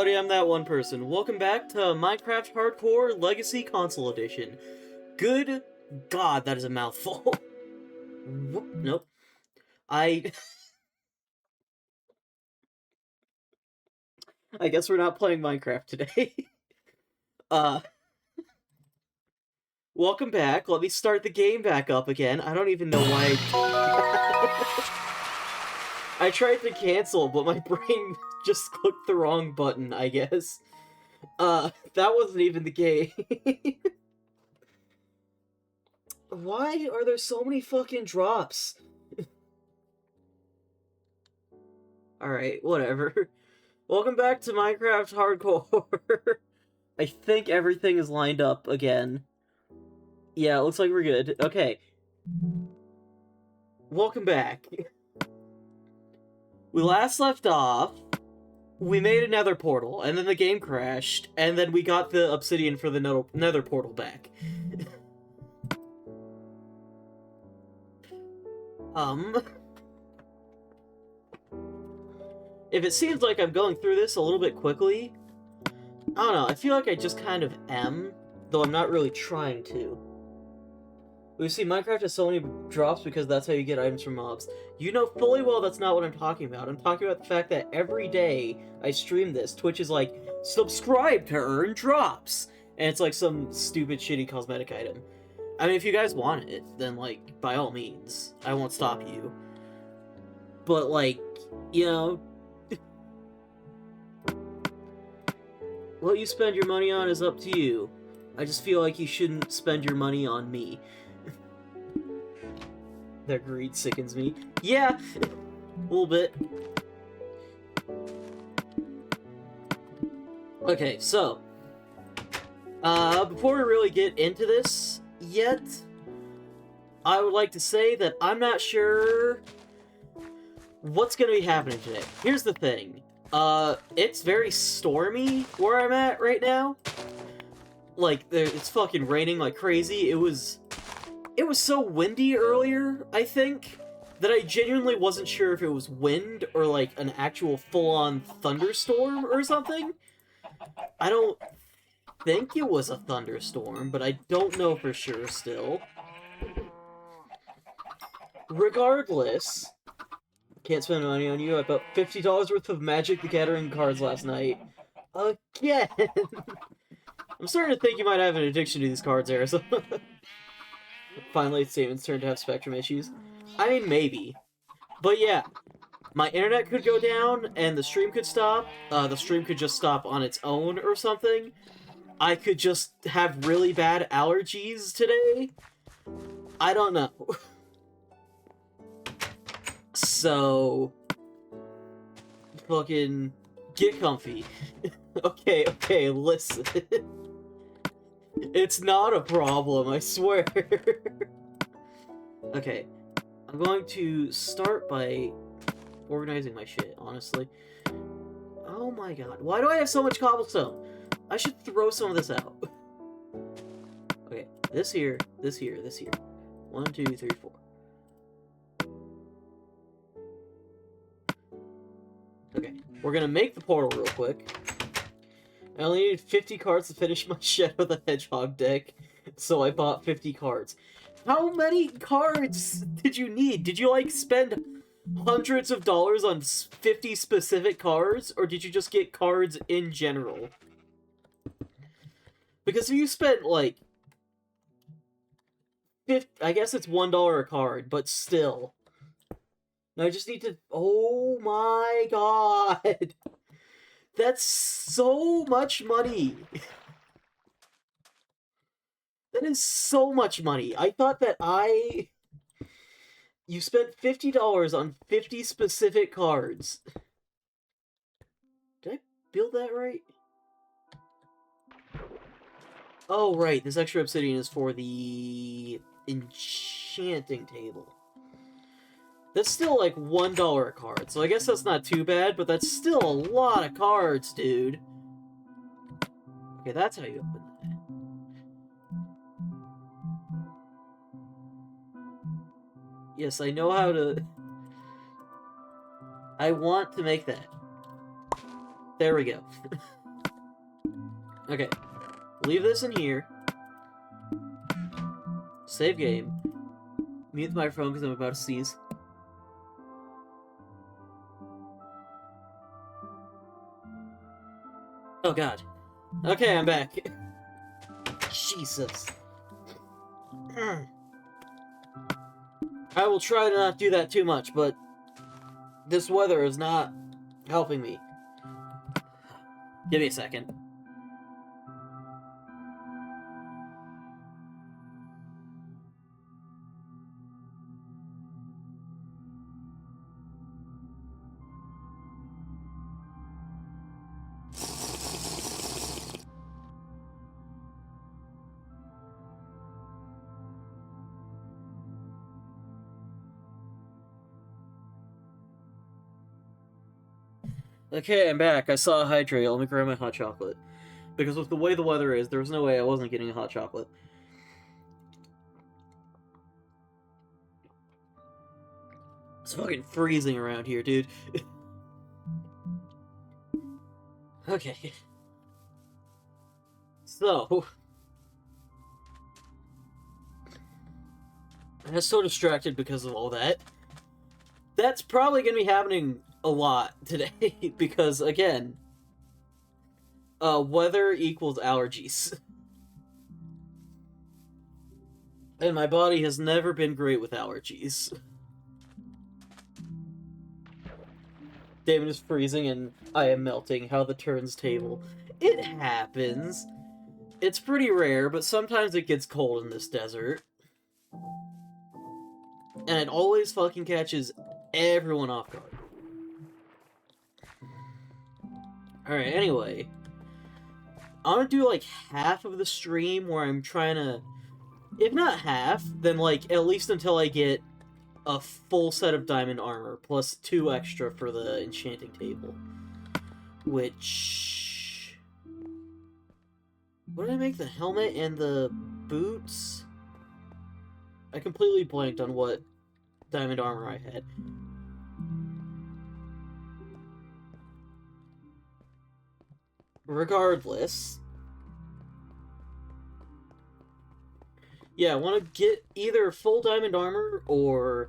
everybody, I'm that one person. Welcome back to Minecraft Hardcore Legacy Console Edition. Good God, that is a mouthful. Nope. I guess we're not playing Minecraft today. uh, Welcome back. Let me start the game back up again. I don't even know why I tried to cancel, but my brain just clicked the wrong button, I guess. That wasn't even the game. Why are there so many fucking drops? Alright, whatever. Welcome back to Minecraft Hardcore. I think everything is lined up again. Yeah, it looks like we're good. Okay. Welcome back. We last left off. We made a nether portal, and then the game crashed, and then we got the obsidian for the nether portal back. If it seems like I'm going through this a little bit quickly, I don't know, I feel like I just kind of am, though I'm not really trying to. We see Minecraft has so many drops because that's how you get items from mobs. You know fully well that's not what I'm talking about. I'm talking about the fact that every day I stream this, Twitch is like, subscribe to earn drops! And it's like some stupid shitty cosmetic item. I mean, if you guys want it, then like, by all means, I won't stop you. But like, you know, what you spend your money on is up to you. I just feel like you shouldn't spend your money on me. Their greed sickens me. Yeah, a little bit. Okay, so, before we really get into this yet, I would like to say that I'm not sure what's gonna be happening today. Here's the thing. It's very stormy where I'm at right now. Like, it's fucking raining like crazy. It was so windy earlier, I think, that I genuinely wasn't sure if it was wind or, like, an actual full-on thunderstorm or something. I don't think it was a thunderstorm, but I don't know for sure still. Regardless, can't spend money on you. I bought $50 worth of Magic the Gathering cards last night. Again! I'm starting to think you might have an addiction to these cards, Arizona. Finally, Saban's turn to have Spectrum issues. I mean, maybe. But yeah, my internet could go down, and the stream could stop. The stream could just stop on its own or something. I could just have really bad allergies today. I don't know. So, fucking get comfy. Okay, listen. It's not a problem, I swear. Okay, I'm going to start by organizing my shit, honestly. Oh my god, why do I have so much cobblestone? I should throw some of this out. Okay, this here, this here, this here. 1, 2, 3, 4. Okay, we're gonna make the portal real quick. I only needed 50 cards to finish my Shadow the Hedgehog deck, so I bought 50 cards. How many cards did you need? Did you, like, spend hundreds of dollars on 50 specific cards, or did you just get cards in general? Because if you spent, like, I guess it's $1 a card, but still. I just need to... Oh my god! That's so much money! That is so much money! I thought that You spent $50 on 50 specific cards. Did I build that right? Oh, right, this extra obsidian is for the enchanting table. That's still like $1 a card, so I guess that's not too bad, but that's still a lot of cards, dude. Okay, that's how you open that. Yes, I know how to... I want to make that. There we go. Okay. Leave this in here. Save game. Mute the microphone because I'm about to sneeze. Oh god. Okay, I'm back. Jesus. I will try to not do that too much, but this weather is not helping me. Give me a second. Okay, I'm back. I saw a hydrate. Let me grab my hot chocolate. Because with the way the weather is, there was no way I wasn't getting a hot chocolate. It's fucking freezing around here, dude. Okay. So... I was so distracted because of all that. That's probably going to be happening a lot today, because, again, weather equals allergies. And my body has never been great with allergies. Damon is freezing and I am melting. How the turntable. It happens. It's pretty rare, but sometimes it gets cold in this desert. And it always fucking catches everyone off guard. Alright, anyway. I'm gonna do like half of the stream where I'm trying to... If not half, then like at least until I get a full set of diamond armor, plus 2 extra for the enchanting table. Which... What did I make? The helmet and the boots? I completely blanked on what diamond armor I had. Regardless... Yeah, I want to get either full diamond armor or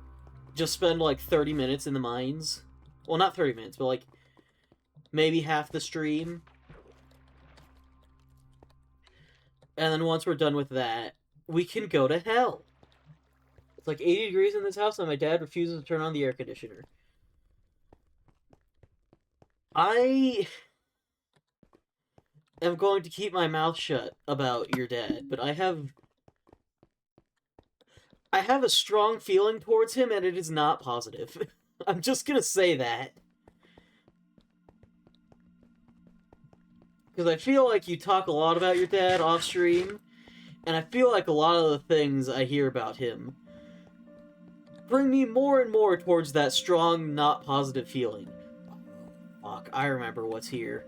just spend like 30 minutes in the mines. Well, not 30 minutes, but like maybe half the stream. And then once we're done with that, we can go to hell. It's like 80 degrees in this house and my dad refuses to turn on the air conditioner. I am going to keep my mouth shut about your dad, but I have a strong feeling towards him, and it is not positive. I'm just gonna say that. Because I feel like you talk a lot about your dad off-stream, and I feel like a lot of the things I hear about him bring me more and more towards that strong, not positive feeling. Fuck, I remember what's here.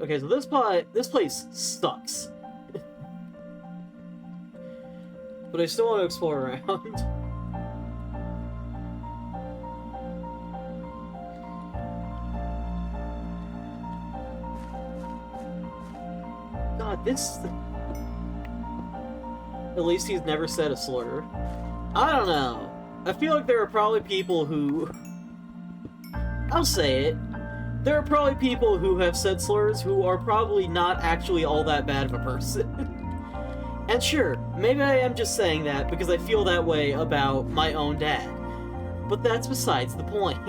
Okay, so this place sucks. But I still want to explore around. God, this... At least he's never said a slur. I don't know. I feel like there are probably people who... I'll say it. There are probably people who have said slurs who are probably not actually all that bad of a person. And sure, maybe I am just saying that because I feel that way about my own dad. But that's besides the point.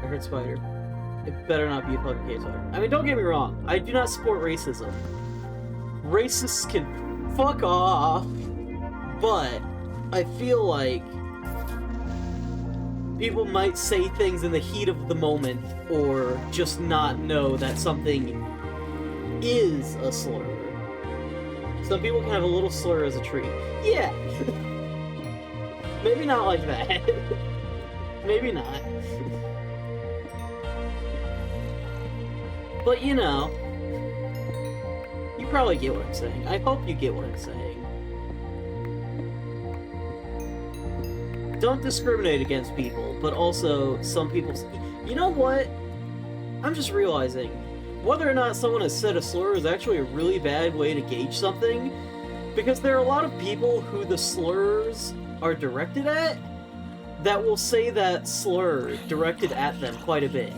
I heard spider. It better not be a fucking gay spider. I mean, don't get me wrong. I do not support racism. Racists can fuck off. But I feel like people might say things in the heat of the moment, or just not know that something is a slur. Some people can have a little slur as a treat. Yeah! Maybe not like that. Maybe not. But you know, you probably get what I'm saying. I hope you get what I'm saying. don't discriminate against people, but also some people... You know what? I'm just realizing, whether or not someone has said a slur is actually a really bad way to gauge something, because there are a lot of people who the slurs are directed at that will say that slur directed at them quite a bit.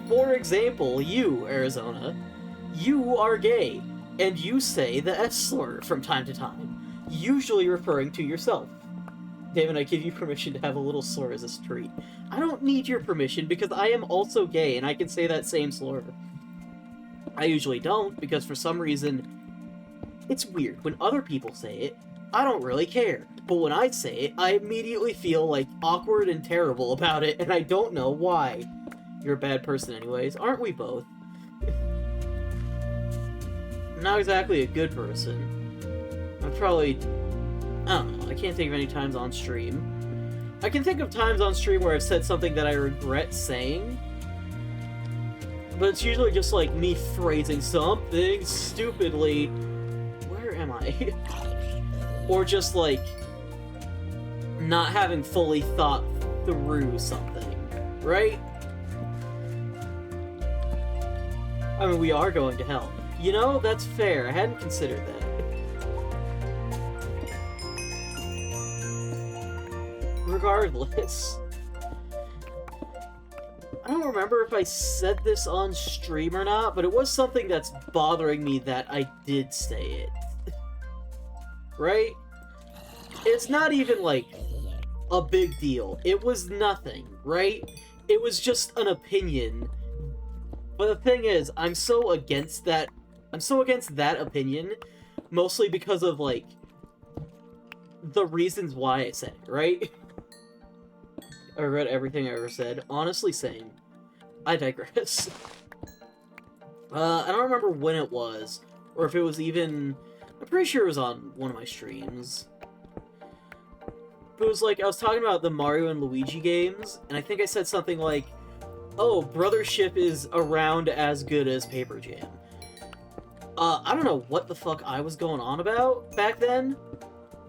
For example, you, Arizona, you are gay, and you say the S slur from time to time, usually referring to yourself. David, I give you permission to have a little slur as a treat. I don't need your permission because I am also gay and I can say that same slur. I usually don't because for some reason it's weird. When other people say it, I don't really care. But when I say it, I immediately feel like awkward and terrible about it and I don't know why. You're a bad person anyways, aren't we both? Not exactly a good person. I'm probably... I don't know, I can't think of any times on stream. I can think of times on stream where I've said something that I regret saying, but it's usually just like me phrasing something stupidly. Where am I? Or just like not having fully thought through something, right? I mean, we are going to hell. You know, that's fair. I hadn't considered that. Regardless, I don't remember if I said this on stream or not, but it was something that's bothering me that I did say it. Right? It's not even, like, a big deal. It was nothing, right? It was just an opinion. But the thing is, I'm so against that opinion, mostly because of, like, the reasons why I said it, right? I regret everything I ever said. Honestly, same. I digress. I don't remember when it was, or if it was even... I'm pretty sure it was on one of my streams. But it was like, I was talking about the Mario and Luigi games, and I think I said something like, oh, Brothership is around as good as Paper Jam. I don't know what the fuck I was going on about back then,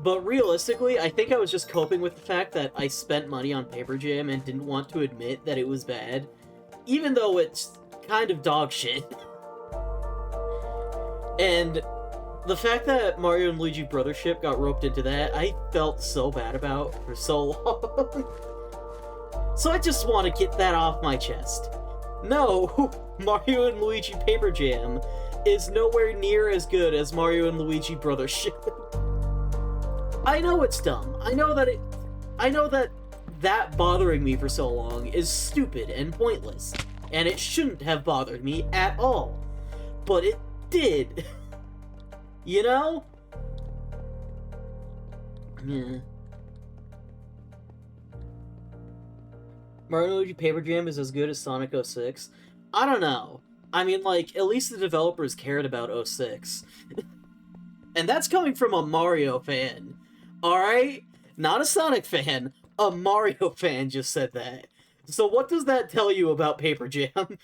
but realistically, I think I was just coping with the fact that I spent money on Paper Jam and didn't want to admit that it was bad, even though it's kind of dog shit. And the fact that Mario and Luigi Brothership got roped into that, I felt so bad about for so long. So I just want to get that off my chest. No, Mario and Luigi Paper Jam is nowhere near as good as Mario and Luigi Brothership. I know it's dumb. I know that that bothering me for so long is stupid and pointless, and it shouldn't have bothered me at all. But it did. You know? Yeah. Mario & Luigi Paper Jam is as good as Sonic 06. I don't know. I mean, like, at least the developers cared about 06. And that's coming from a Mario fan. Alright? Not a Sonic fan. A Mario fan just said that. So what does that tell you about Paper Jam?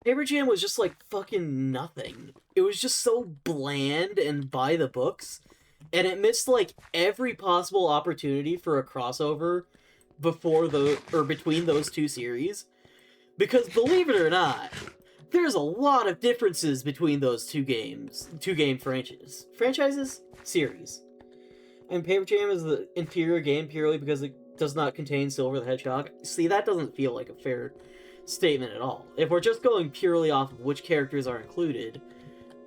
Paper Jam was just like fucking nothing. It was just so bland and by the books, and it missed like every possible opportunity for a crossover between those two series. Because believe it or not, there's a lot of differences between those two game franchises, series. And Paper Jam is the inferior game purely because it does not contain Silver the Hedgehog. See, that doesn't feel like a fair statement at all. If we're just going purely off of which characters are included,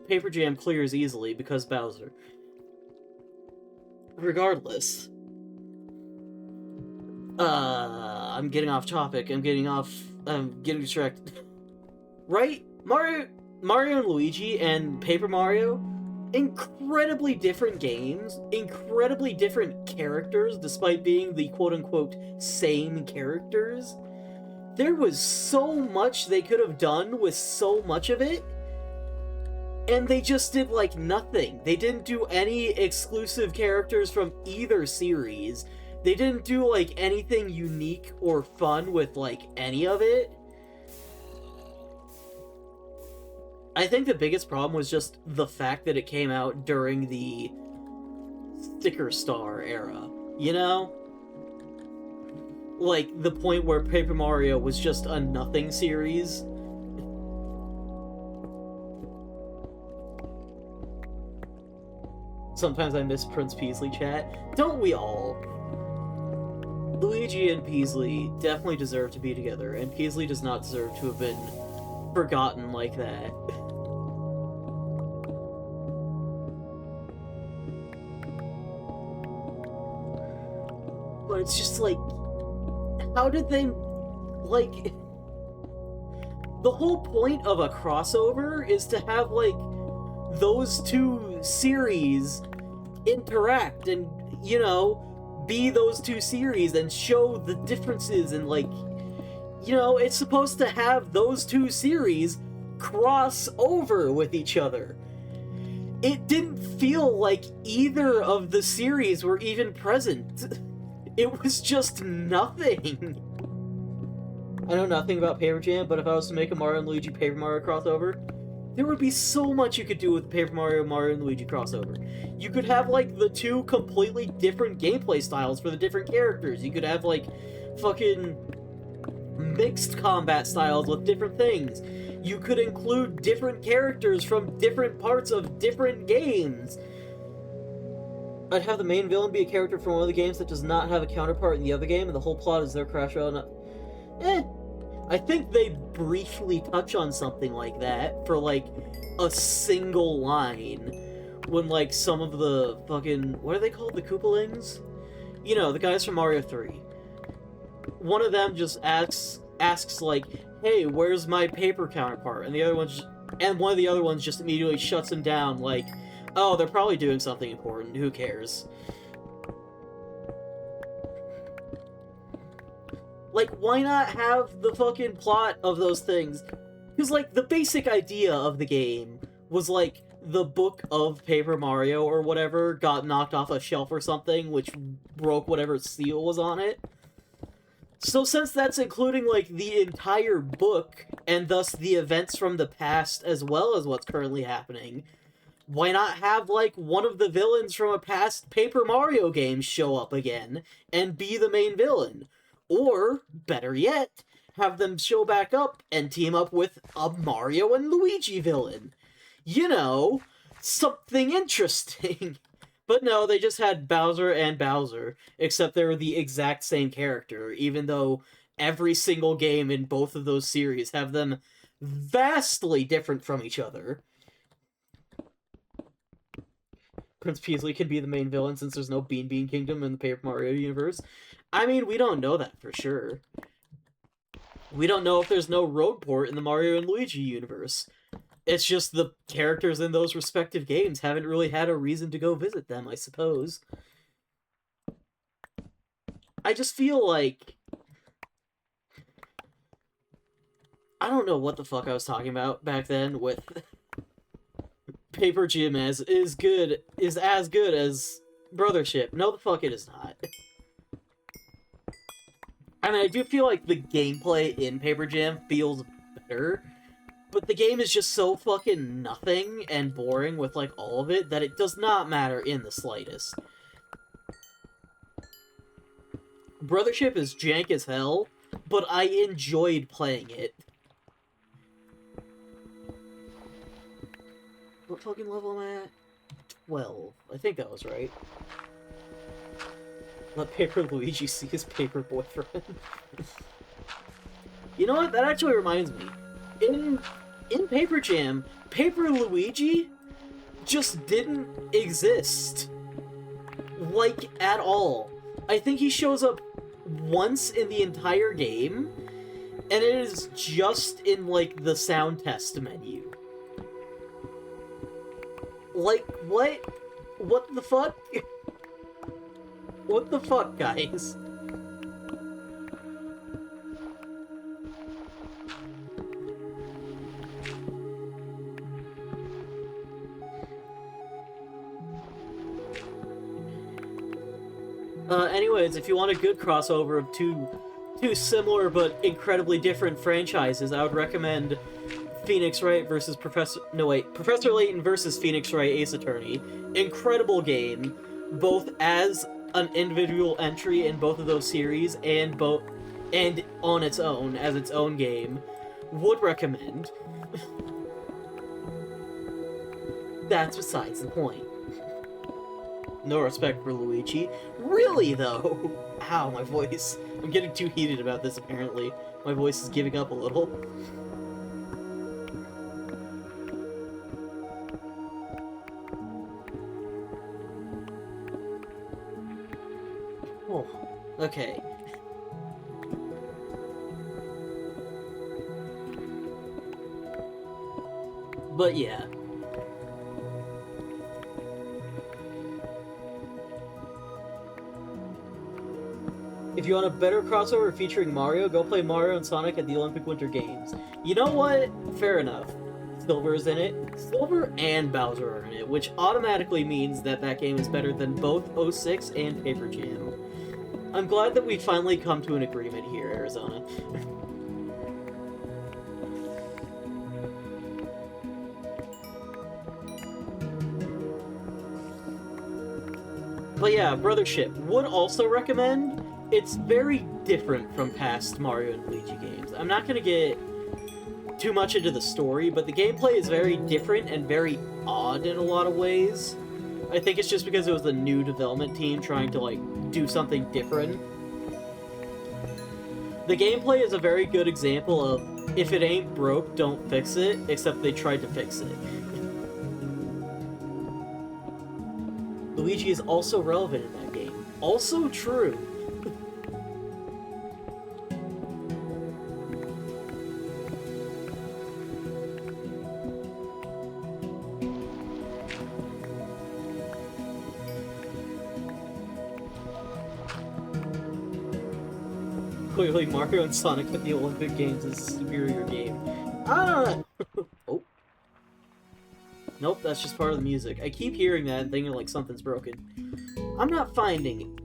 Paper Jam clears easily because Bowser. Regardless. I'm getting off topic. I'm getting distracted. Right? Mario and Luigi and Paper Mario, incredibly different games, incredibly different characters, despite being the quote-unquote same characters. There was so much they could have done with so much of it, and they just did, like, nothing. They didn't do any exclusive characters from either series. They didn't do, like, anything unique or fun with, like, any of it. I think the biggest problem was just the fact that it came out during the Sticker Star era, you know? Like, the point where Paper Mario was just a nothing series. Sometimes I miss Prince Peasley chat. Don't we all? Luigi and Peasley definitely deserve to be together, and Peasley does not deserve to have been forgotten like that. But it's just like, how did they, like, the whole point of a crossover is to have, like, those two series interact and, you know, be those two series and show the differences and, like, you know, it's supposed to have those two series cross over with each other. It didn't feel like either of the series were even present. It was just nothing. I know nothing about Paper Jam, but if I was to make a Mario and Luigi Paper Mario crossover, there would be so much you could do with the Paper Mario and Luigi crossover. You could have, like, the two completely different gameplay styles for the different characters. You could have, like, fucking mixed combat styles with different things. You could include different characters from different parts of different games. I'd have the main villain be a character from one of the games that does not have a counterpart in the other game, and the whole plot is their crash out. I think they briefly touch on something like that for, like, a single line. When, like, some of the fucking... what are they called? The Koopalings? You know, the guys from Mario 3. One of them just asks like, hey, where's my paper counterpart? And one of the other ones just immediately shuts him down, like, oh, they're probably doing something important, who cares? Like, why not have the fucking plot of those things? Because, like, the basic idea of the game was, like, the book of Paper Mario or whatever got knocked off a shelf or something, which broke whatever seal was on it. So since that's including, like, the entire book, and thus the events from the past as well as what's currently happening, why not have, like, one of the villains from a past Paper Mario game show up again and be the main villain? Or, better yet, have them show back up and team up with a Mario and Luigi villain. You know, something interesting. But no, they just had Bowser and Bowser, except they were the exact same character, even though every single game in both of those series have them vastly different from each other. Prince Peasley can be the main villain since there's no Bean Bean Kingdom in the Paper Mario universe. I mean, we don't know that for sure. We don't know if there's no road port in the Mario and Luigi universe. It's just the characters in those respective games haven't really had a reason to go visit them, I suppose. I just feel like... I don't know what the fuck I was talking about back then with... Paper Gym is as good as Brothership. No, the fuck it is not. I mean, I do feel like the gameplay in Paper Jam feels better, but the game is just so fucking nothing and boring with, like, all of it that it does not matter in the slightest. Brothership is jank as hell, but I enjoyed playing it. What fucking level am I at? 12. I think that was right. Let Paper Luigi see his paper boyfriend. You know what? That actually reminds me. In Paper Jam, Paper Luigi just didn't exist. Like, at all. I think he shows up once in the entire game, and it is just in, like, the sound test menu. Like, what? What the fuck? What the fuck, guys? Anyways, if you want a good crossover of two similar but incredibly different franchises, I would recommend Phoenix Wright versus Professor Layton versus Phoenix Wright Ace Attorney. Incredible game, both as an individual entry in both of those series and on its own as its own game. Would recommend. That's besides the point. No respect for Luigi. Really, though? Ow, my voice. I'm getting too heated about this, apparently. My voice is giving up a little. Oh, okay. But yeah. If you want a better crossover featuring Mario, go play Mario and Sonic at the Olympic Winter Games. You know what? Fair enough. Silver's in it. Silver and Bowser are in it, which automatically means that that game is better than both 06 and Paper Jam. I'm glad that we finally come to an agreement here, Arizona. But yeah, Brothership would also recommend. It's very different from past Mario and Luigi games. I'm not gonna get too much into the story, but the gameplay is very different and very odd in a lot of ways. I think it's just because it was a new development team trying to, like, do something different. The gameplay is a very good example of, if it ain't broke, don't fix it, except they tried to fix it. Luigi is also relevant in that game. Also true. Clearly, Mario and Sonic at the Olympic Games is a superior game. Ah! Oh. Nope, that's just part of the music. I keep hearing that and thinking like something's broken. I'm not finding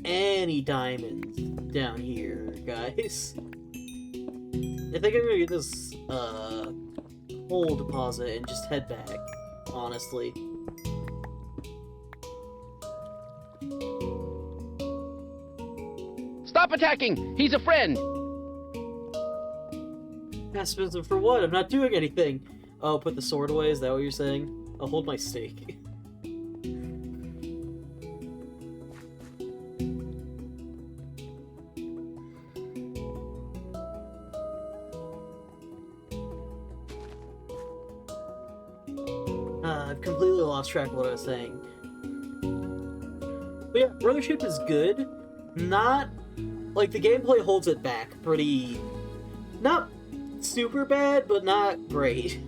any diamonds down here, guys. I think I'm gonna get this, coal deposit and just head back, honestly. Stop attacking! He's a friend! Pacifism for what? I'm not doing anything! Oh, put the sword away? Is that what you're saying? I'll hold my steak. I've completely lost track of what I was saying. But yeah, Brothership is good. Not... like, the gameplay holds it back pretty... not super bad, but not great.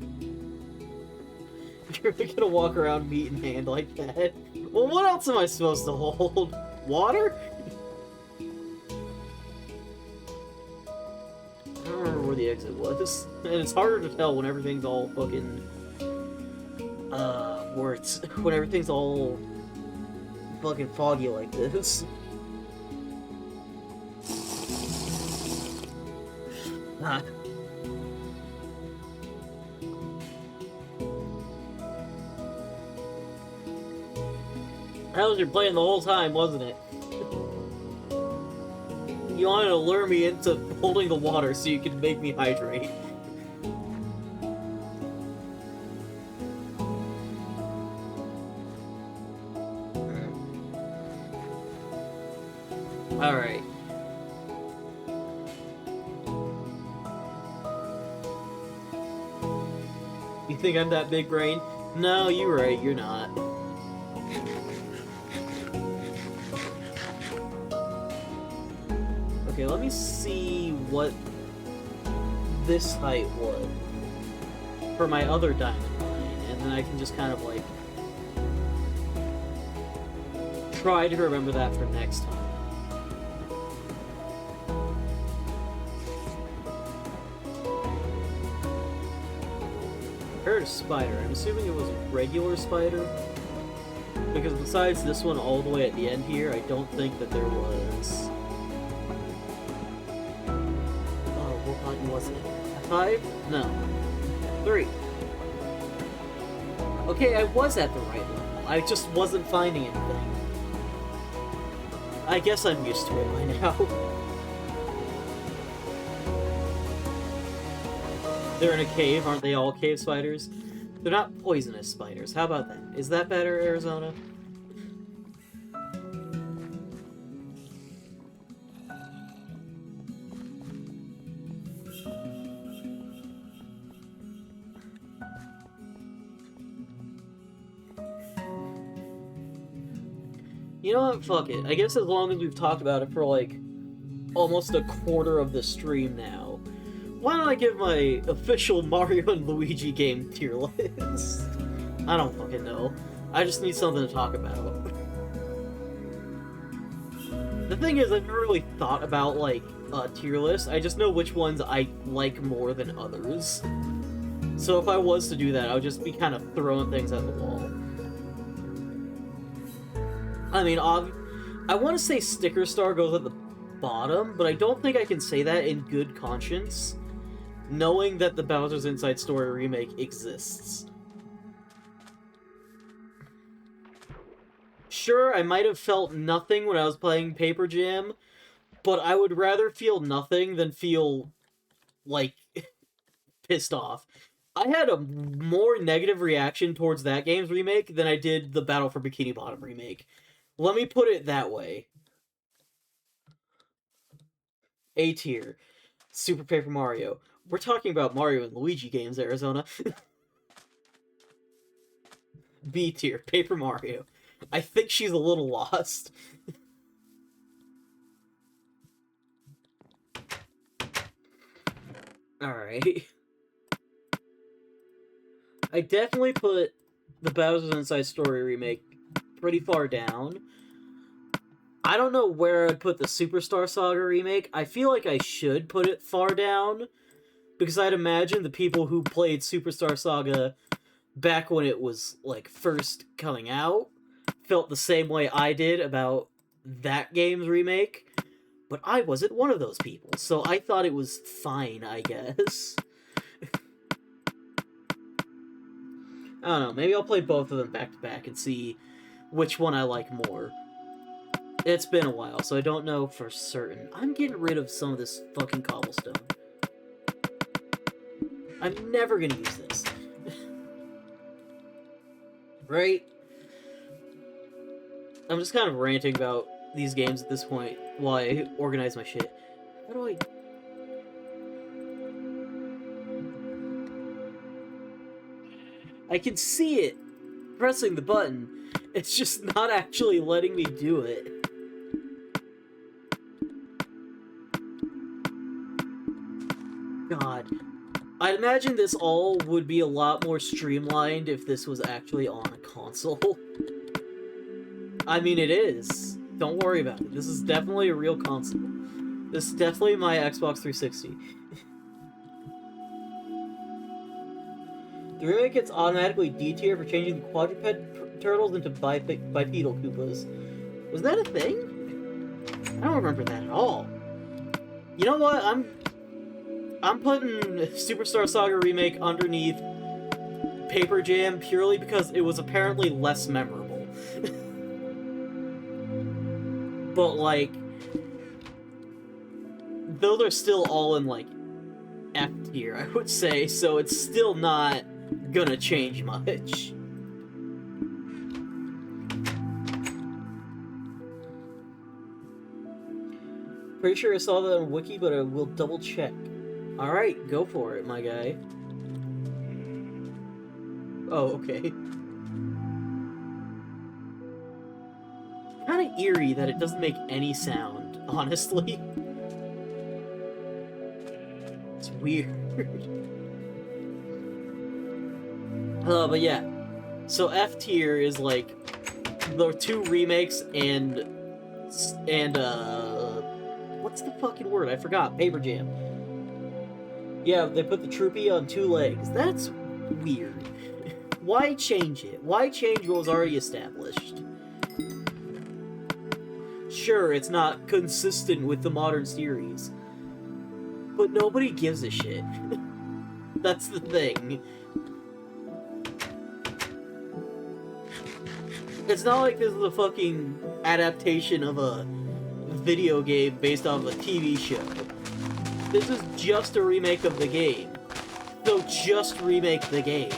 You're really gonna walk around meat in hand like that? Well, what else am I supposed to hold? Water? I don't remember where the exit was. And it's harder to tell when everything's all fucking... when everything's all... fucking foggy like this. Ah. That was your plan the whole time, wasn't it? You wanted to lure me into holding the water so you could make me hydrate. Alright. You think I'm that big brain? No, you're right, you're not. Okay, let me see what this height was for my other diamond mine, and then I can just kind of, like, try to remember that for next time. I heard a spider. I'm assuming it was a regular spider, because besides this one all the way at the end here, I don't think that there was... what button was it? F5? No. 3. Okay, I was at the right level. I just wasn't finding anything. I guess I'm used to it by now. They're in a cave, aren't they all cave spiders? They're not poisonous spiders. How about that? Is that better, Arizona? You know what? Fuck it. I guess as long as we've talked about it for, like, almost a quarter of the stream now, why don't I give my official Mario and Luigi game tier list? I don't fucking know. I just need something to talk about. The thing is, I've never really thought about, like, a tier list. I just know which ones I like more than others. So if I was to do that, I would just be kind of throwing things at the wall. I mean, I want to say Sticker Star goes at the bottom, but I don't think I can say that in good conscience, knowing that the Bowser's Inside Story remake exists. Sure, I might have felt nothing when I was playing Paper Jam, but I would rather feel nothing than feel, like, pissed off. I had a more negative reaction towards that game's remake than I did the Battle for Bikini Bottom remake. Let me put it that way. A tier. Super Paper Mario. We're talking about Mario and Luigi games, Arizona. B tier. Paper Mario. I think she's a little lost. Alright. I definitely put the Bowser's Inside Story remake pretty far down. I don't know where I'd put the Superstar Saga remake. I feel like I should put it far down, because I'd imagine the people who played Superstar Saga back when it was, like, first coming out felt the same way I did about that game's remake, but I wasn't one of those people, so I thought it was fine, I guess. I don't know, maybe I'll play both of them back to back and see which one I like more. It's been a while, so I don't know for certain. I'm getting rid of some of this fucking cobblestone. I'm never gonna use this. Right? I'm just kind of ranting about these games at this point while I organize my shit. How do I... I can see it pressing the button. It's just not actually letting me do it. God. I'd imagine this all would be a lot more streamlined if this was actually on a console. I mean, it is. Don't worry about it. This is definitely a real console. This is definitely my Xbox 360. The remake gets automatically D tier for changing the quadruped turtles into bipedal Koopas. Was that a thing? I don't remember that at all. You know what? I'm putting Superstar Saga Remake underneath Paper Jam purely because it was apparently less memorable. But, like, those are still all in, like, F tier, I would say, so it's still not gonna change much. Pretty sure I saw that on Wiki, but I will double check. Alright, go for it, my guy. Oh, okay. Kinda eerie that it doesn't make any sound, honestly. It's weird. But yeah. So F tier is like the two remakes and what's the fucking word? I forgot. Paper Jam. Yeah, they put the Troopy on 2 legs. That's weird. Why change it? Why change what was already established? Sure, it's not consistent with the modern series, but nobody gives a shit. That's the thing. It's not like this is a fucking adaptation of a video game based off a TV show. This is just a remake of the game. So just remake the game.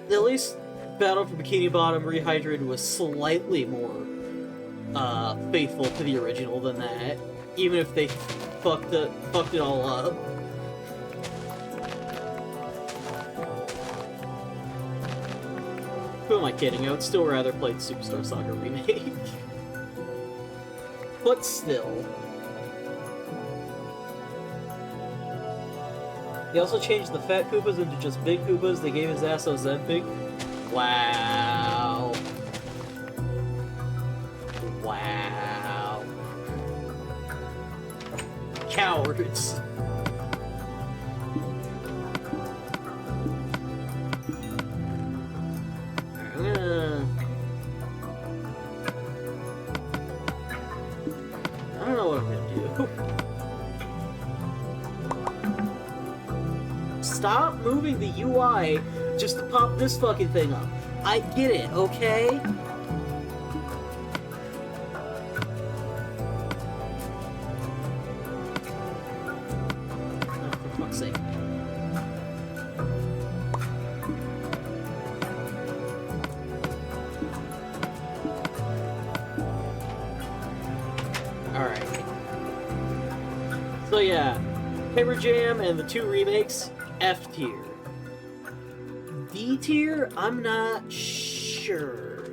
At least Battle for Bikini Bottom Rehydrated was slightly more faithful to the original than that, even if they fucked it all up. Who am I kidding? I would still rather play the Superstar Saga remake. But still. They also changed the fat Koopas into just big Koopas. They gave his ass Ozempic. Wow. Wow. Cowards. I don't know what I'm gonna do. Stop moving the UI just to pop this fucking thing up. I get it, okay? Oh, for fuck's sake. Alright. So yeah, Paper Jam and the 2 remakes, F tier. D tier, I'm not sure.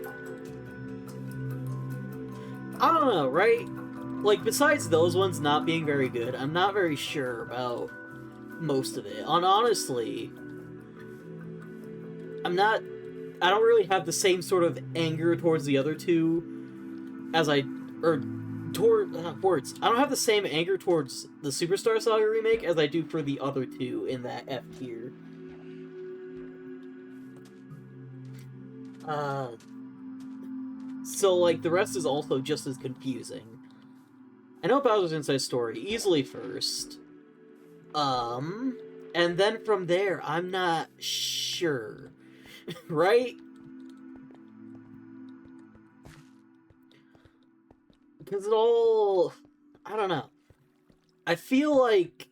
I don't know, right? Like, besides those ones not being very good, I'm not very sure about most of it. Honestly, I don't really have the same sort of anger towards the other 2 as I don't have the same anger towards the Superstar Saga remake as I do for the other 2 in that F tier. So, like, the rest is also just as confusing. I know Bowser's Inside Story, easily first. And then from there, I'm not sure. Right? Because it all... I don't know. I feel like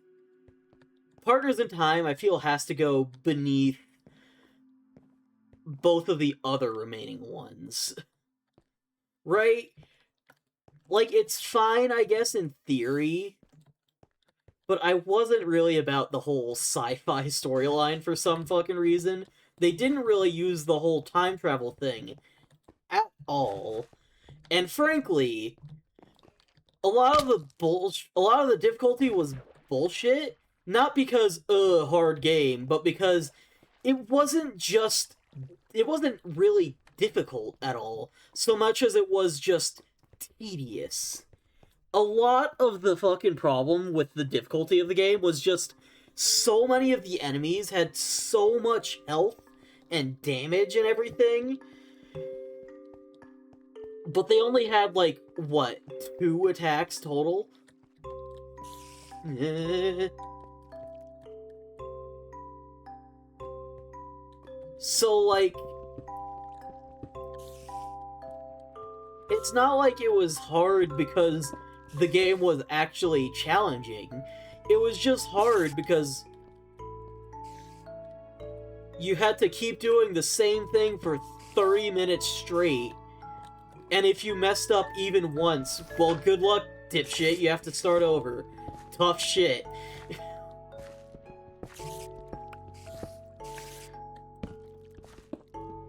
Partners in Time, I feel, has to go beneath both of the other remaining ones. Right? Like, it's fine, I guess, in theory, but I wasn't really about the whole sci-fi storyline for some fucking reason. They didn't really use the whole time travel thing at all. And frankly, a lot of the difficulty was bullshit, not because, hard game, but because it wasn't really difficult at all, so much as it was just tedious. A lot of the fucking problem with the difficulty of the game was just so many of the enemies had so much health and damage and everything, but they only had, like, what, 2 attacks total? So, like, it's not like it was hard because the game was actually challenging. It was just hard because you had to keep doing the same thing for 30 minutes straight, and if you messed up even once, well, good luck, dipshit, you have to start over. Tough shit.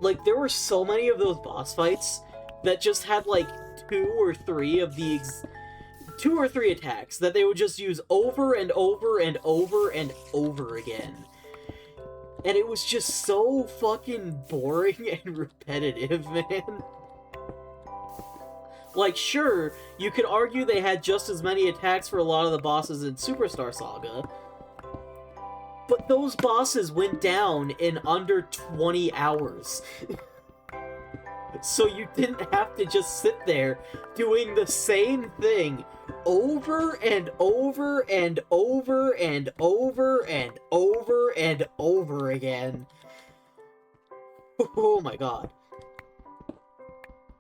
Like, there were so many of those boss fights that just had, like, 2 or 3 attacks that they would just use over and over and over and over again. And it was just so fucking boring and repetitive, man. Like, sure, you could argue they had just as many attacks for a lot of the bosses in Superstar Saga, but those bosses went down in under 20 hours. So you didn't have to just sit there doing the same thing over and over and over and over and over and over again. Oh my god.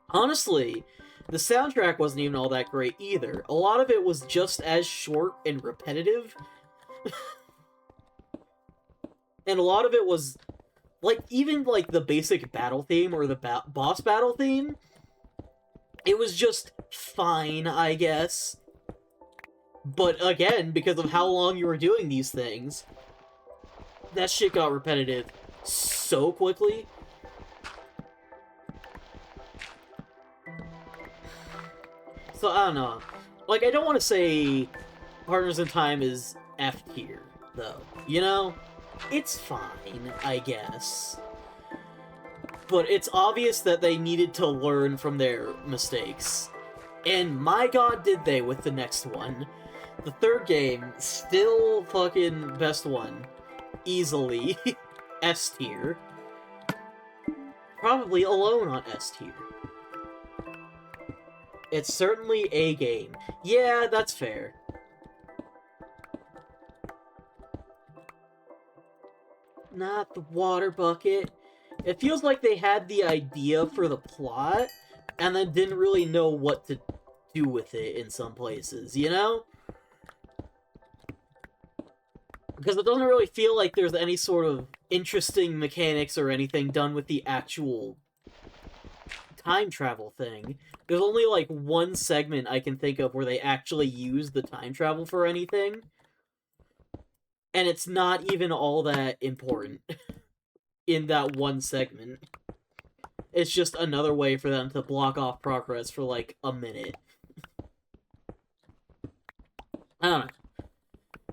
Honestly, the soundtrack wasn't even all that great either. A lot of it was just as short and repetitive. And a lot of it was, like, even, like, the basic battle theme or the boss battle theme, it was just fine, I guess. But again, because of how long you were doing these things, that shit got repetitive so quickly. So, I don't know. Like, I don't want to say Partners in Time is F tier, though. You know? It's fine, I guess. But it's obvious that they needed to learn from their mistakes. And my god, did they with the next one. The third game, still fucking best one. Easily. S tier. Probably alone on S tier. It's certainly a game. Yeah, that's fair. Not the water bucket. It feels like they had the idea for the plot, and then didn't really know what to do with it in some places, you know? Because it doesn't really feel like there's any sort of interesting mechanics or anything done with the actual time travel thing. There's only, like, one segment I can think of where they actually use the time travel for anything. And it's not even all that important in that one segment. It's just another way for them to block off progress for, like, a minute. I don't know.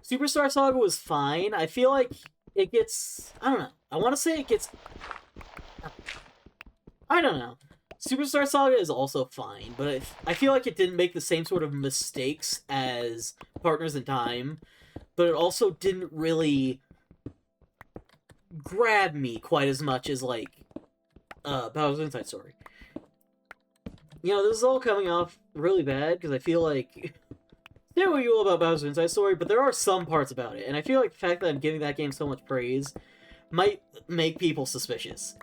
Superstar Saga was fine. I feel like it gets... I don't know. I want to say it gets... I don't know. Superstar Saga is also fine, but I feel like it didn't make the same sort of mistakes as Partners in Time, but it also didn't really grab me quite as much as, like, Bowser's Inside Story. You know, this is all coming off really bad, because I feel like... Say what you will about Bowser's Inside Story, but there are some parts about it, and I feel like the fact that I'm giving that game so much praise might make people suspicious.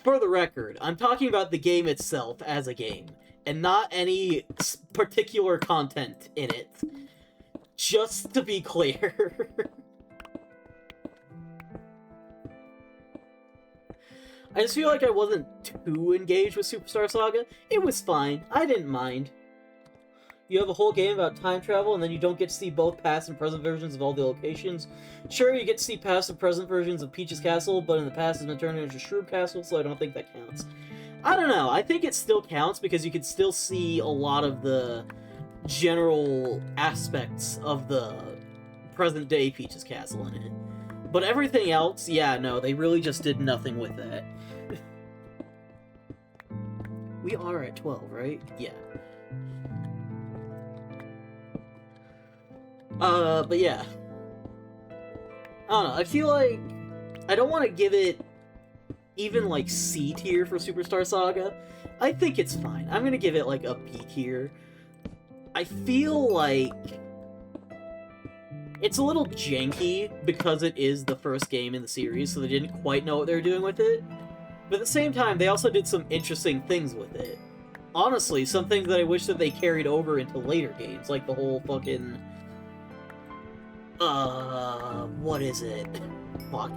For the record, I'm talking about the game itself as a game, and not any particular content in it. Just to be clear. I just feel like I wasn't too engaged with Superstar Saga. It was fine. I didn't mind. You have a whole game about time travel, and then you don't get to see both past and present versions of all the locations. Sure, you get to see past and present versions of Peach's Castle, but in the past it's been turned into Shroob Castle, so I don't think that counts. I don't know. I think it still counts, because you can still see a lot of the general aspects of the present-day Peach's Castle in it. But everything else, yeah, no, they really just did nothing with that. We are at 12, right? Yeah. But yeah. I don't know, I feel like I don't want to give it even, like, C tier for Superstar Saga. I think it's fine. I'm gonna give it, like, a B tier. I feel like it's a little janky because it is the first game in the series, so they didn't quite know what they were doing with it. But at the same time, they also did some interesting things with it. Honestly, some things that I wish that they carried over into later games, like the whole fucking... what is it? Fuck.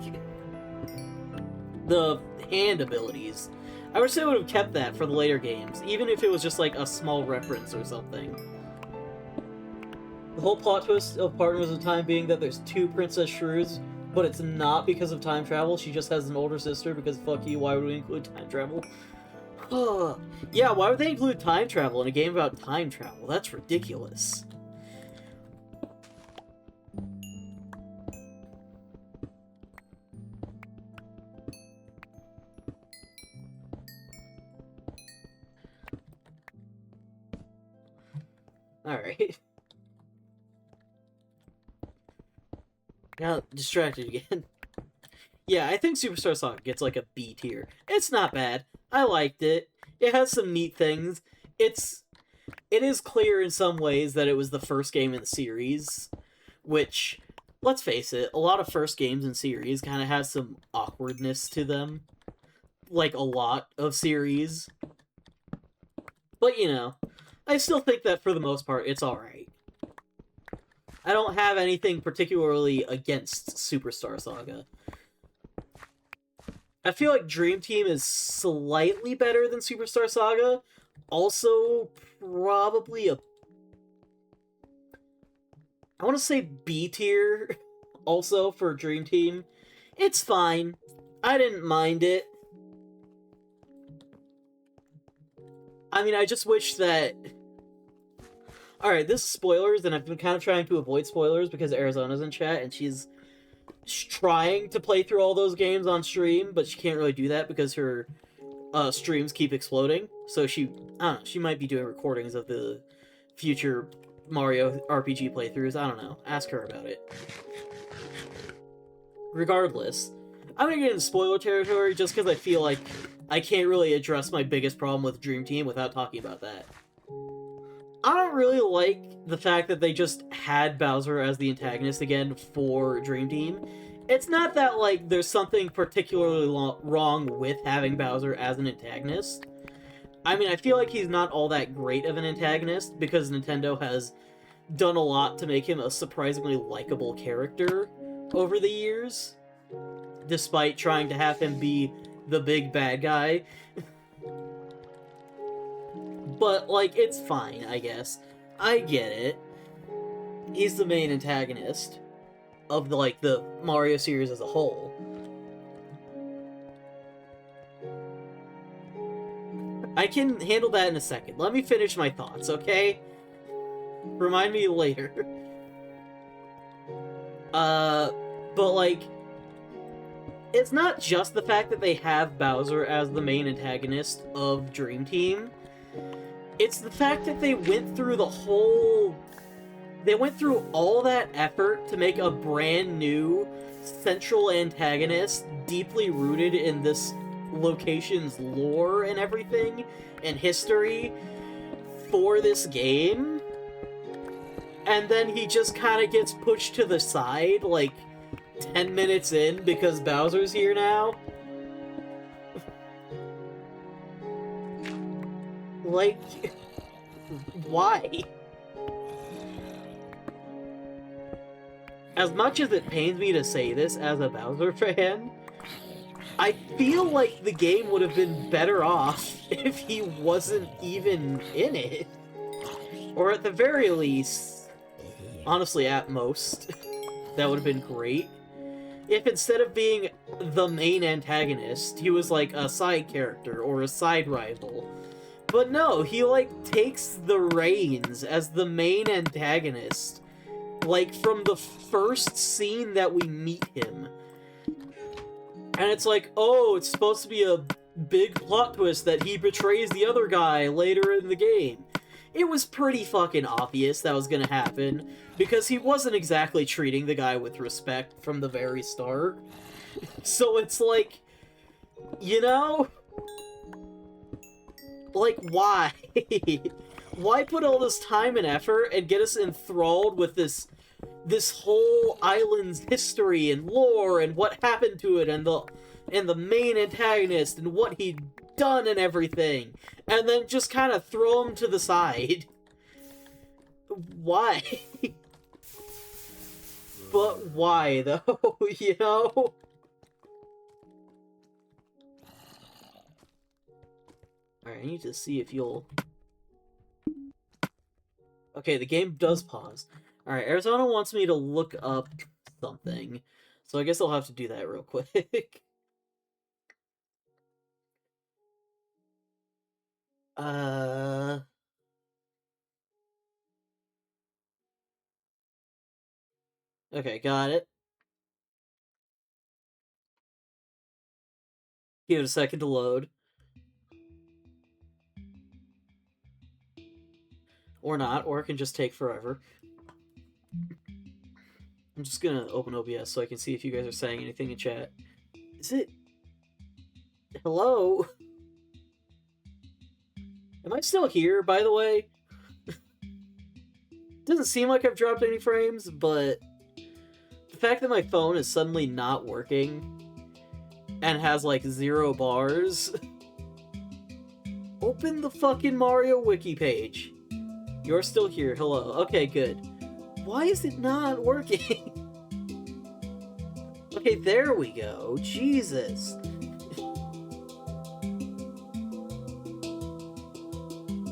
The hand abilities. I wish they would have kept that for the later games, even if it was just like a small reference or something. The whole plot twist of Partners in Time being that there's two Princess Shrews, but it's not because of time travel, she just has an older sister because fuck you, why would we include time travel? Yeah, why would they include time travel in a game about time travel? That's ridiculous. Alright. Got distracted again. Yeah, I think Superstar Saga gets like a B tier. It's not bad. I liked it. It has some neat things. It's it is clear in some ways that it was the first game in the series, which, let's face it, a lot of first games in series kind of have some awkwardness to them. Like, a lot of series. But, you know, I still think that for the most part, it's alright. I don't have anything particularly against Superstar Saga. I feel like Dream Team is slightly better than Superstar Saga. Also, probably a... I want to say B tier, also, for Dream Team. It's fine. I didn't mind it. I mean, I just wish that... Alright, this is spoilers, and I've been kind of trying to avoid spoilers because Arizona's in chat, and she's trying to play through all those games on stream, but she can't really do that because her streams keep exploding. So she, I don't know, she might be doing recordings of the future Mario RPG playthroughs. I don't know. Ask her about it. Regardless, I'm gonna get into spoiler territory just because I feel like I can't really address my biggest problem with Dream Team without talking about that. I don't really like the fact that they just had Bowser as the antagonist again for Dream Team. It's not that, like, there's something particularly wrong with having Bowser as an antagonist. I mean, I feel like he's not all that great of an antagonist, because Nintendo has done a lot to make him a surprisingly likable character over the years, despite trying to have him be the big bad guy. But, like, it's fine, I guess. I get it. He's the main antagonist of, the Mario series as a whole. I can handle that in a second. Let me finish my thoughts, okay? Remind me later. But, like, it's not just the fact that they have Bowser as the main antagonist of Dream Team. It's the fact that they went through all that effort to make a brand new central antagonist deeply rooted in this location's lore and everything, and history for this game. And then he just kind of gets pushed to the side, like, 10 minutes in because Bowser's here now. Like, why? As much as it pains me to say this as a Bowser fan, I feel like the game would have been better off if he wasn't even in it. Or at the very least, honestly, at most, that would have been great. If instead of being the main antagonist, he was like a side character or a side rival. But no, he, like, takes the reins as the main antagonist, like, from the first scene that we meet him. And it's like, oh, it's supposed to be a big plot twist that he betrays the other guy later in the game. It was pretty fucking obvious that was gonna happen, because he wasn't exactly treating the guy with respect from the very start. So it's like, you know? Like, why? Why put all this time and effort and get us enthralled with this whole island's history and lore and what happened to it and the main antagonist and what he'd done and everything, and then just kind of throw him to the side? Why? But why, though? You know? Alright, I need to see if you'll... Okay, the game does pause. Alright, Arizona wants me to look up something, so I guess I'll have to do that real quick. Okay, got it. Give it a second to load. Or not, or it can just take forever. I'm just gonna open OBS so I can see if you guys are saying anything in chat. Is it... Hello? Am I still here, by the way? Doesn't seem like I've dropped any frames, but the fact that my phone is suddenly not working and has like 0 bars. Open the fucking Mario wiki page. You're still here. Hello. Okay, good. Why is it not working? Okay, there we go. Jesus.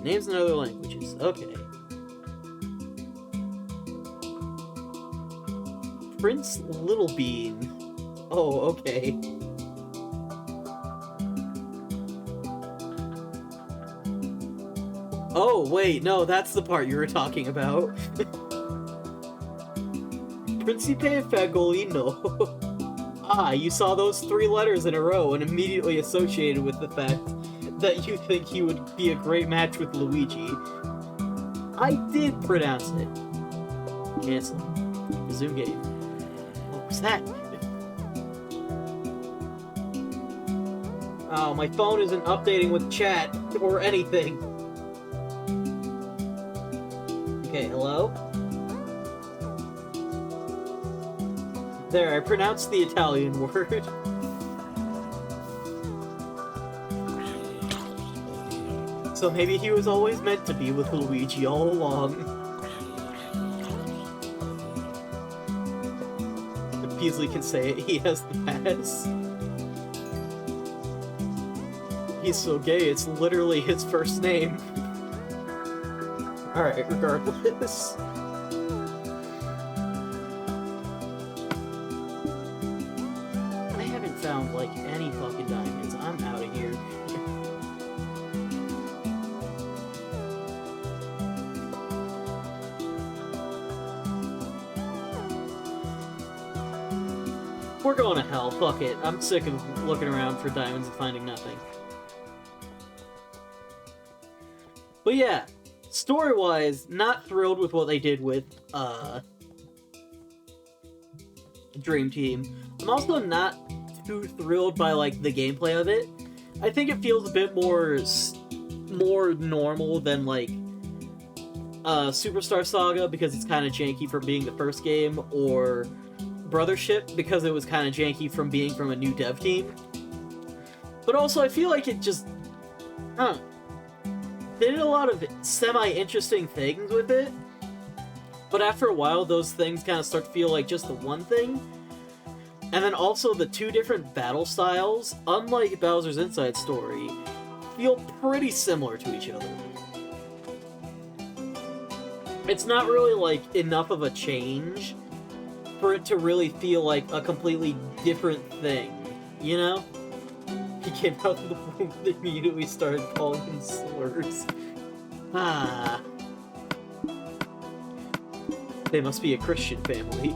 Names in other languages. Okay. Prince Littlebean. Oh, okay. Oh, wait, no, that's the part you were talking about. Principe Fagolino. Ah, you saw those 3 letters in a row and immediately associated with the fact that you think he would be a great match with Luigi. I did pronounce it. Cancel. Resume game. What was that? Oh, my phone isn't updating with chat or anything. Okay, hello? There, I pronounced the Italian word. So maybe he was always meant to be with Luigi all along. If Peasley can say it, he has the pass. He's so gay, it's literally his first name. Alright, regardless. I haven't found, like, any fucking diamonds. I'm out of here. We're going to hell, fuck it. I'm sick of looking around for diamonds and finding nothing. But yeah, story-wise, not thrilled with what they did with, Dream Team. I'm also not too thrilled by, like, the gameplay of it. I think it feels a bit more normal than, like, Superstar Saga, because it's kind of janky from being the first game, or Brothership, because it was kind of janky from being from a new dev team. But also, I feel like it just... They did a lot of semi-interesting things with it, but after a while, those things kind of start to feel like just the one thing. And then also, the 2 different battle styles, unlike Bowser's Inside Story, feel pretty similar to each other. It's not really, like, enough of a change for it to really feel like a completely different thing, you know? He came out of the womb and immediately started calling him slurs. Ah. They must be a Christian family.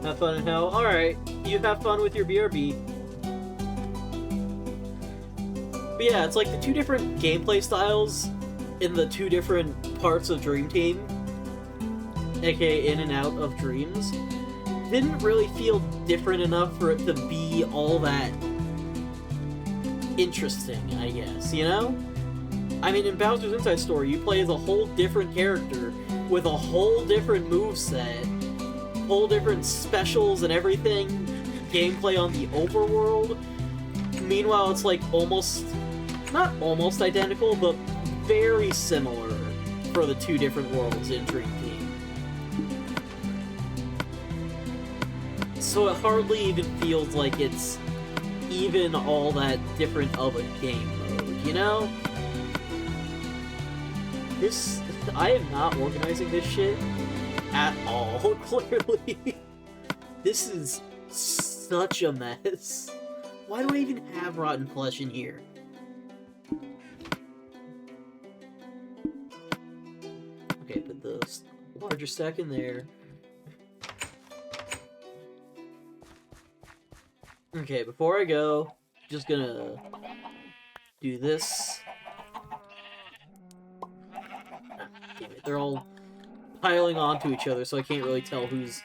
Have fun in hell? Alright, you have fun with your BRB. But yeah, it's like the 2 different gameplay styles in the 2 different parts of Dream Team, aka in and out of dreams, didn't really feel different enough for it to be all that interesting, I guess, you know? I mean, in Bowser's Inside Story, you play as a whole different character with a whole different moveset, whole different specials and everything, gameplay on the overworld. Meanwhile, it's like almost, not almost identical, but very similar for the 2 different worlds in Dream Team. So it hardly even feels like it's even all that different of a game mode, you know? I am not organizing this shit at all, clearly. This is such a mess. Why do I even have rotten flesh in here? Okay, put the larger stack in there. Okay, before I go, just gonna do this. Damn it, they're all piling onto each other, so I can't really tell who's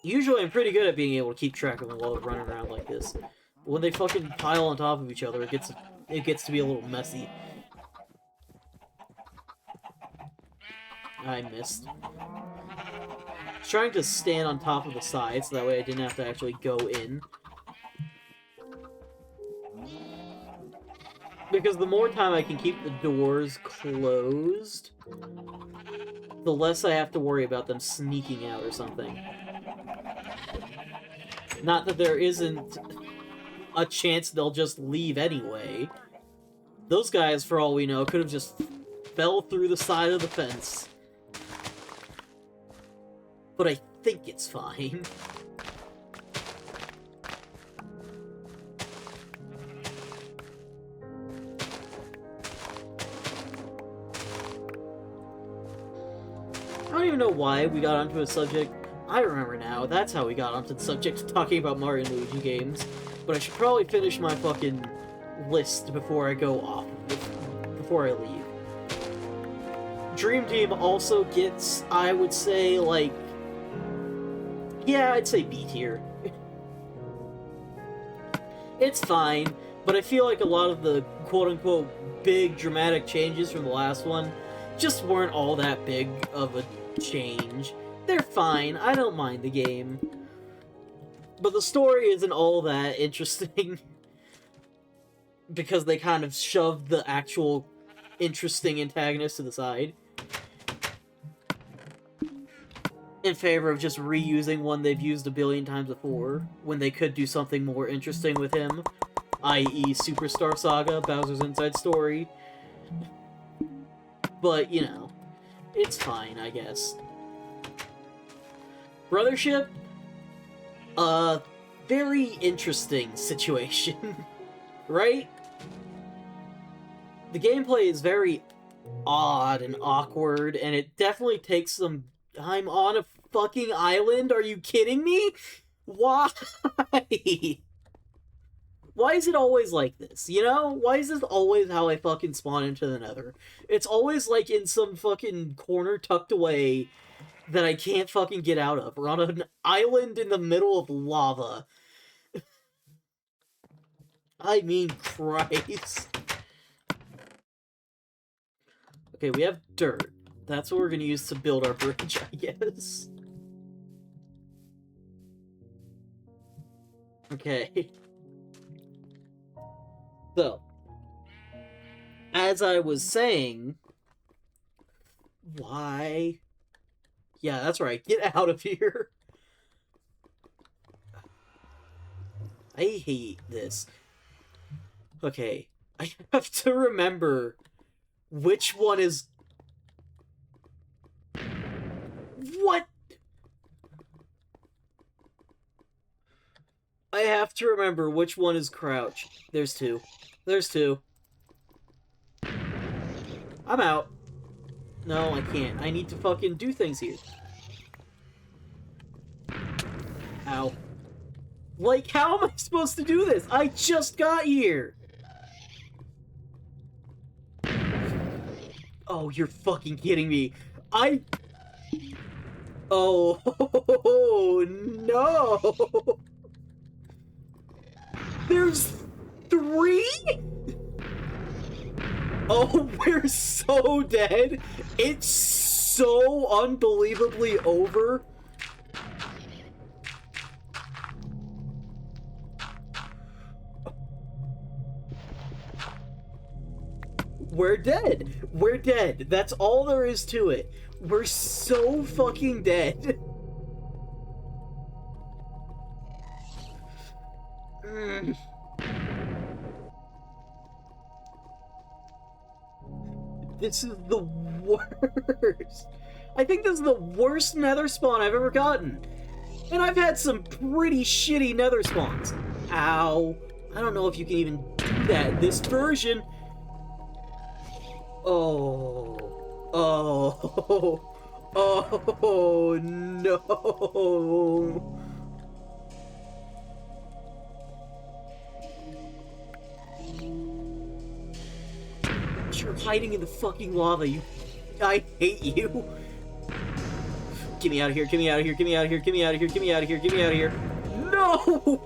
Usually I'm pretty good at being able to keep track of them while they're running around like this. When they fucking pile on top of each other, it gets to be a little messy. I missed. I was trying to stand on top of the side so that way I didn't have to actually go in. Because the more time I can keep the doors closed, the less I have to worry about them sneaking out or something. Not that there isn't a chance they'll just leave anyway. Those guys, for all we know, could have just fell through the side of the fence. But I think it's fine. I don't even know why we got onto a subject. I remember now, that's how we got onto the subject of talking about Mario and Luigi games. But I should probably finish my fucking list before I go off, before I leave. Dream Team also gets, I would say, like... yeah, I'd say B tier. It's fine, but I feel like a lot of the quote-unquote big dramatic changes from the last one just weren't all that big of a change. They're fine, I don't mind the game. But the story isn't all that interesting. Because they kind of shoved the actual interesting antagonist to the side. In favor of just reusing one they've used a billion times before, when they could do something more interesting with him, i.e. Superstar Saga, Bowser's Inside Story. But, you know, it's fine, I guess. Brothership? Very interesting situation, right? The gameplay is very odd and awkward, and it definitely takes some time on a fucking island. Are you kidding me? Why? Why is it always like this, you know? Why is this always how I fucking spawn into the Nether? It's always like in some fucking corner tucked away that I can't fucking get out of. We're on an island in the middle of lava. I mean, Christ. Okay, we have dirt. That's what we're gonna use to build our bridge, I guess. Okay. So, as I was saying, why? Yeah, that's right. Get out of here. I hate this. Okay, I have to remember which one is... What? I have to remember which one is crouch. There's two. There's two. I'm out. No, I can't. I need to fucking do things here. Ow. Like, how am I supposed to do this? I just got here! Oh, you're fucking kidding me. Oh, no! There's 3?! Oh, we're so dead! It's so unbelievably over! We're dead! We're dead! That's all there is to it. We're so fucking dead. This is the worst. I think this is the worst nether spawn I've ever gotten. And I've had some pretty shitty nether spawns. Ow. I don't know if you can even do that. This version... Oh. Oh. Oh, no. You're hiding in the fucking lava, you... I hate you. Get me out of here, get me out of here, get me out of here, get me out of here, get me out of here, get me out of here. No!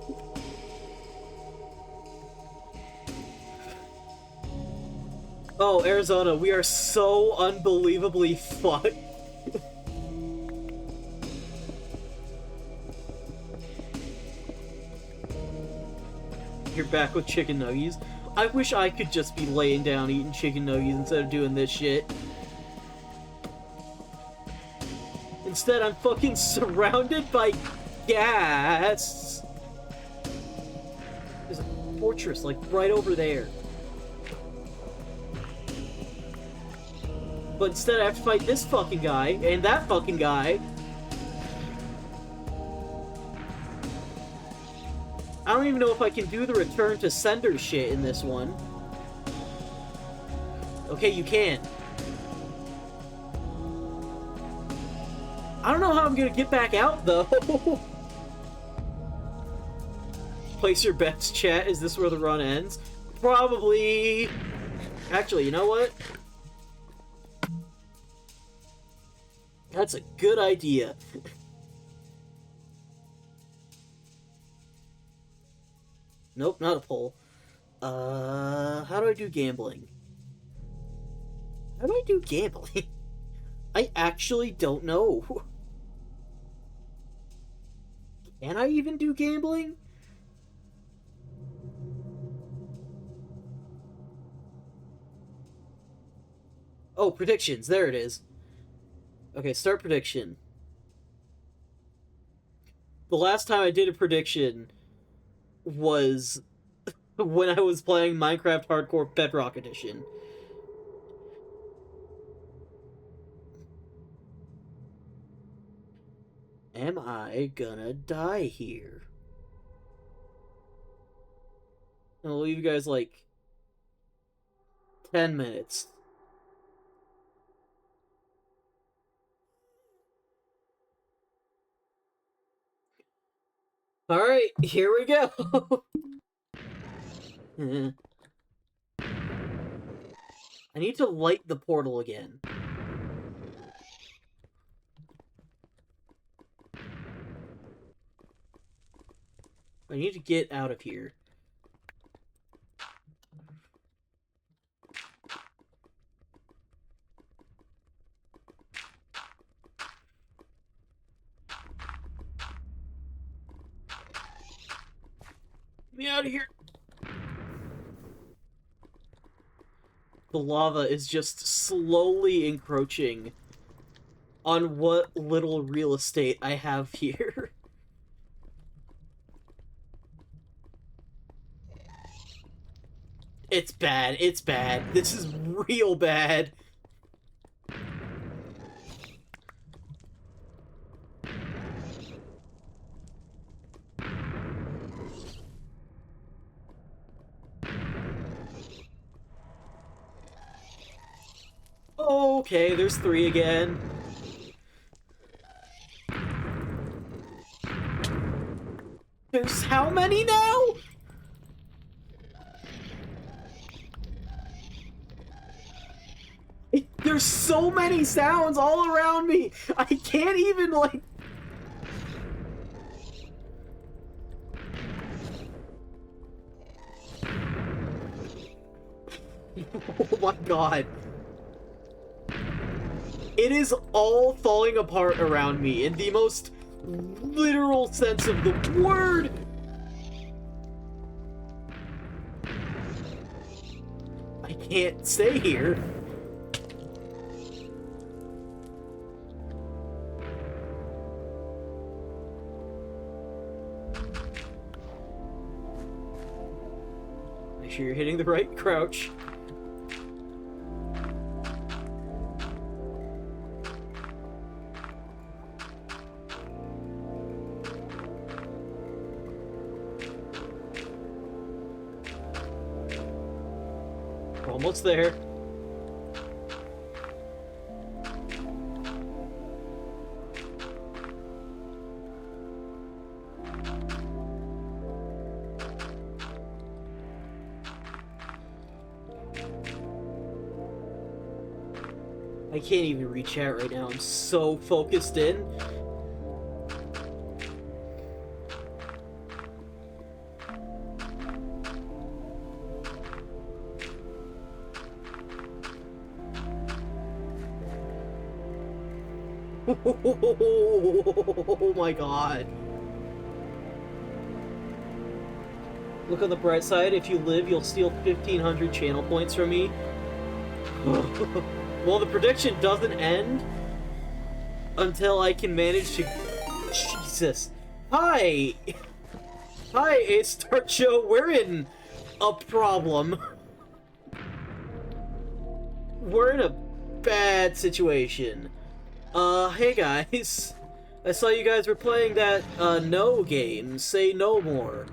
Oh, Arizona, we are so unbelievably fucked. You're back with chicken nuggies. I wish I could just be laying down eating chicken nuggies instead of doing this shit. Instead, I'm fucking surrounded by gas. There's a fortress, like, right over there. But instead I have to fight this fucking guy, and that fucking guy. I don't even know if I can do the return to sender shit in this one. Okay, you can. I don't know how I'm gonna get back out, though. Place your bets, chat. Is this where the run ends? Probably. Actually, you know what? That's a good idea. Nope, not a poll. How do I do gambling? How do I do gambling? I actually don't know. Can I even do gambling? Oh, predictions. There it is. Okay, start prediction. The last time I did a prediction was when I was playing Minecraft Hardcore Bedrock Edition. Am I gonna die here? I'll leave you guys like 10 minutes. Alright, here we go! I need to light the portal again. I need to get out of here. Get me out of here! The lava is just slowly encroaching on what little real estate I have here. It's bad, it's bad. This is real bad. Okay, there's 3 again. There's how many now? There's so many sounds all around me. I can't even, like... Oh my god. It is all falling apart around me in the most literal sense of the word. I can't stay here. Make sure you're hitting the right crouch. Almost there. I can't even read chat right now. I'm so focused in. Oh my god. Look on the bright side, if you live, you'll steal 1,500 channel points from me. Well, the prediction doesn't end until I can manage to... Jesus. Hi! Hi, it's Start Show. We're in a problem. We're in a bad situation. Hey guys. I saw you guys were playing that, No game. Say no more.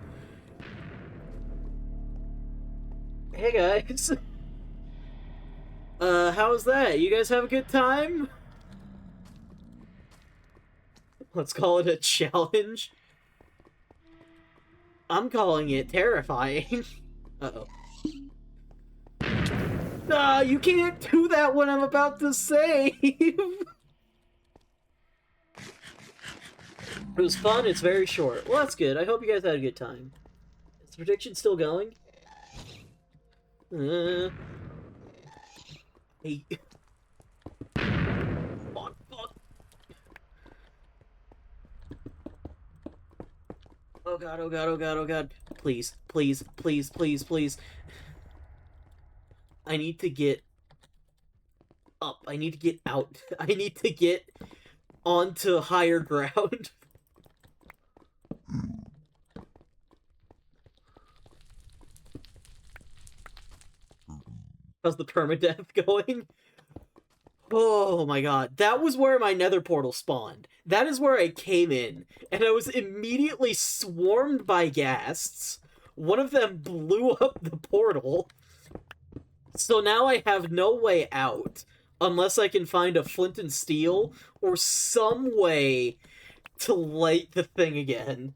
Hey guys. How was that? You guys have a good time? Let's call it a challenge. I'm calling it terrifying. Uh-oh. Ah, you can't do that when I'm about to save! It was fun, it's very short. Well, that's good. I hope you guys had a good time. Is the prediction still going? Hey. Fuck, fuck. Oh god, oh god, oh god, oh god. Please, please, please, please, please. I need to get up. I need to get out. I need to get onto higher ground. How's the permadeath going? Oh my god. That was where my nether portal spawned. That is where I came in. And I was immediately swarmed by ghasts. One of them blew up the portal. So now I have no way out. Unless I can find a flint and steel. Or some way to light the thing again.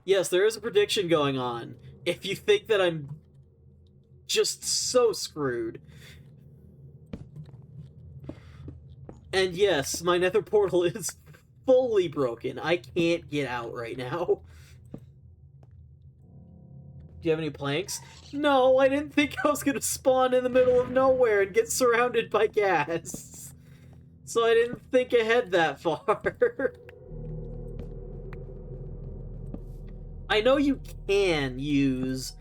Yes, there is a prediction going on. If you think that I'm just so screwed. And yes, my nether portal is fully broken. I can't get out right now. Do you have any planks? No, I didn't think I was gonna spawn in the middle of nowhere and get surrounded by gas. So I didn't think ahead that far. I know you can use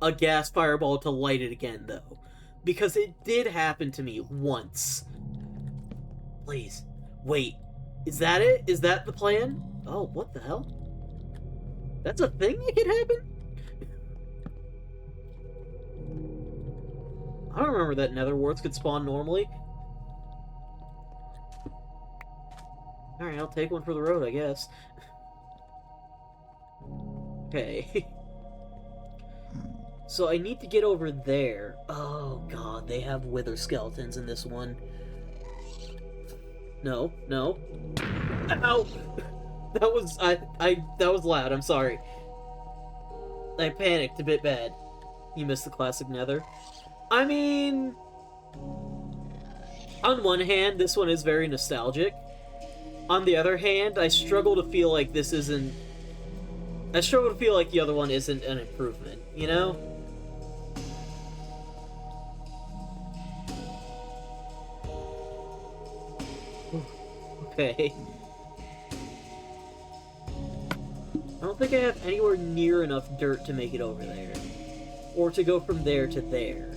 a gas fireball to light it again, though. Because it did happen to me once. Please. Wait. Is that it? Is that the plan? Oh, what the hell? That's a thing that can happen? I don't remember that nether warts could spawn normally. Alright, I'll take one for the road, I guess. Okay. So I need to get over there. Oh god, they have wither skeletons in this one. No, no. Ow! That was that was loud, I'm sorry. I panicked a bit bad. You missed the classic nether. I mean, on one hand, this one is very nostalgic. On the other hand, I struggle to feel like this isn't... I struggle to feel like the other one isn't an improvement, you know? Okay. I don't think I have anywhere near enough dirt to make it over there. Or to go from there to there.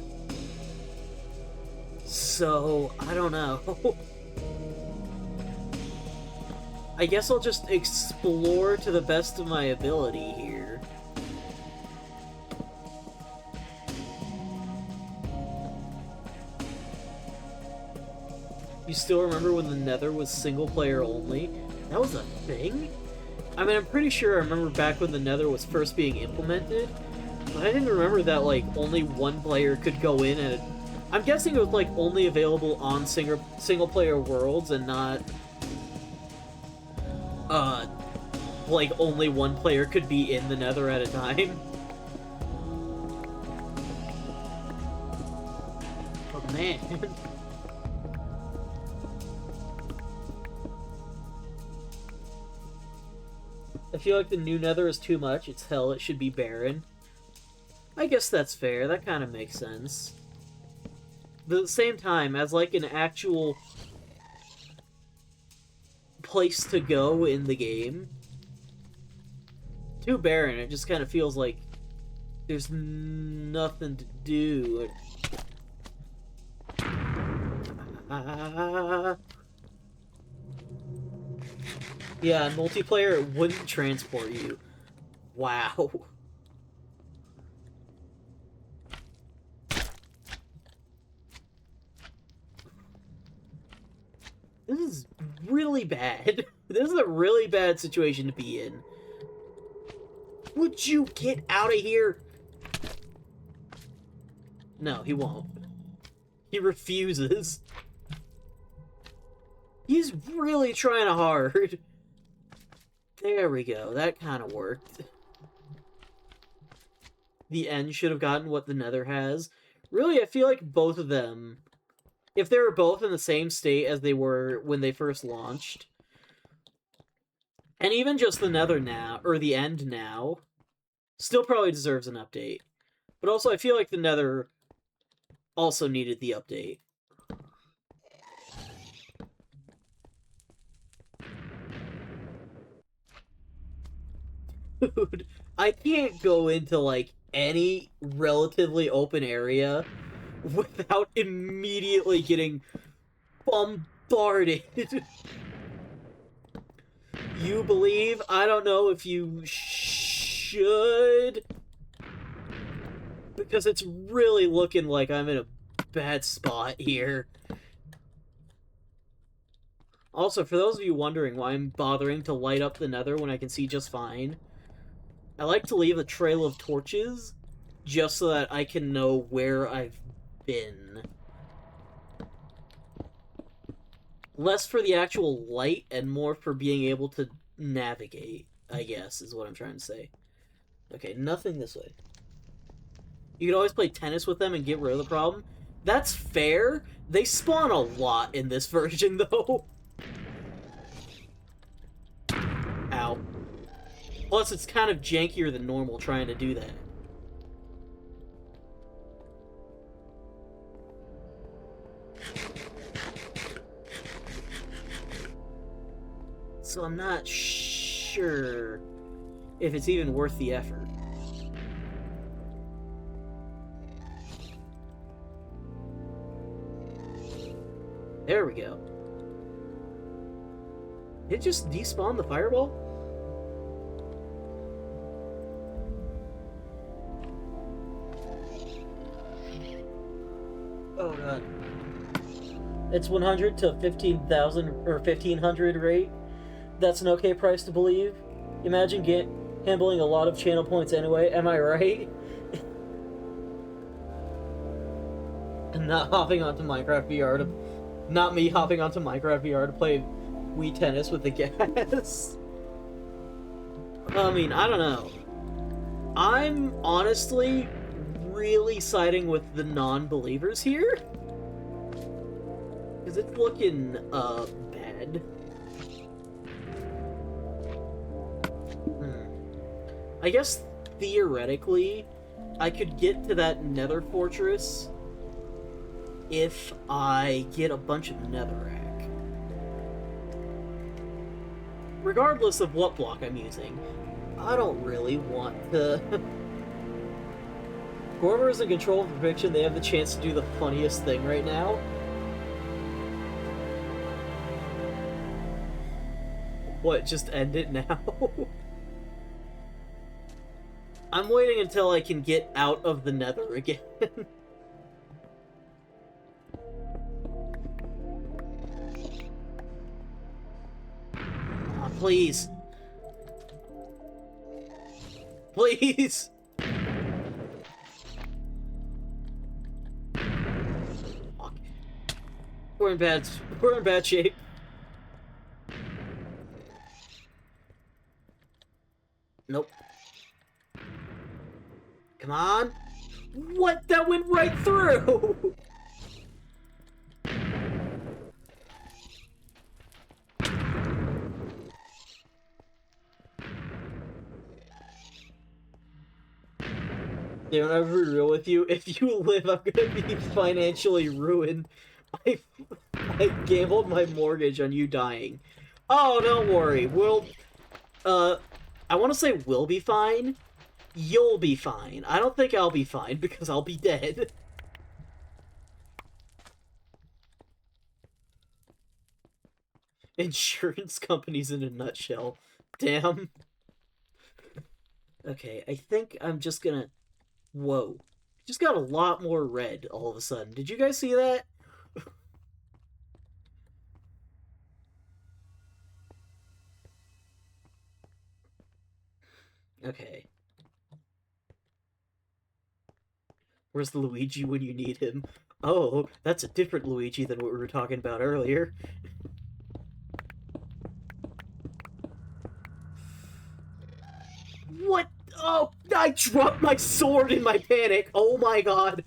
So, I don't know. I guess I'll just explore to the best of my ability here. You still remember when the Nether was single player only? That was a thing? I mean, I'm pretty sure I remember back when the Nether was first being implemented, but I didn't remember that, like, only one player could go in and... I'm guessing it was, like, only available on single-player worlds and not... like, only one player could be in the Nether at a time. man. I feel like the new Nether is too much. It's hell. It should be barren. I guess that's fair. That kind of makes sense. But at the same time, as like an actual place to go in the game, too barren. It just kind of feels like there's nothing to do. Yeah, in multiplayer, it wouldn't transport you. Wow. This is really bad. This is a really bad situation to be in. Would you get out of here? No, he won't. He refuses. He's really trying hard. There we go. That kind of worked. The end should have gotten what the Nether has. Really, I feel like both of them, if they were both in the same state as they were when they first launched, and even just the Nether now, or the End now, still probably deserves an update. But also, I feel like the Nether also needed the update. Dude, I can't go into, like, any relatively open area without immediately getting bombarded. You believe? I don't know if you should. Because it's really looking like I'm in a bad spot here. Also, for those of you wondering why I'm bothering to light up the Nether when I can see just fine, I like to leave a trail of torches just so that I can know where I've been. Less for the actual light and more for being able to navigate, I guess, is what I'm trying to say. Okay, nothing this way. You can always play tennis with them and get rid of the problem. That's fair. They spawn a lot in this version, though. Ow. Plus, it's kind of jankier than normal trying to do that. So I'm not sure if it's even worth the effort. There we go. Did it just despawn the fireball? Oh god. It's 100 to 15,000 or 1,500 rate. That's an okay price to believe. Imagine handling a lot of channel points anyway, am I right? And not hopping onto Minecraft VR to... Not me hopping onto Minecraft VR to play Wii Tennis with the gas. I mean, I don't know. I'm honestly really siding with the non-believers here. Because it's looking, bad. I guess, theoretically, I could get to that Nether Fortress if I get a bunch of netherrack. Regardless of what block I'm using, I don't really want to... Whoever is in control of Eviction, they have the chance to do the funniest thing right now. What, just end it now? I'm waiting until I can get out of the Nether again. Oh, please. Please! Fuck. We're in bad shape. Nope. Come on. What? That went right through! Damn, I'm gonna be real with you. If you live, I'm gonna be financially ruined. I, I gambled my mortgage on you dying. Oh, don't worry. I want to say we'll be fine. You'll be fine. I don't think I'll be fine because I'll be dead. Insurance companies in a nutshell. Damn. Okay, I think I'm just gonna... Whoa. Just got a lot more red all of a sudden. Did you guys see that? Okay. Where's the Luigi when you need him? Oh, that's a different Luigi than what we were talking about earlier. What? Oh, I dropped my sword in my panic. Oh my god.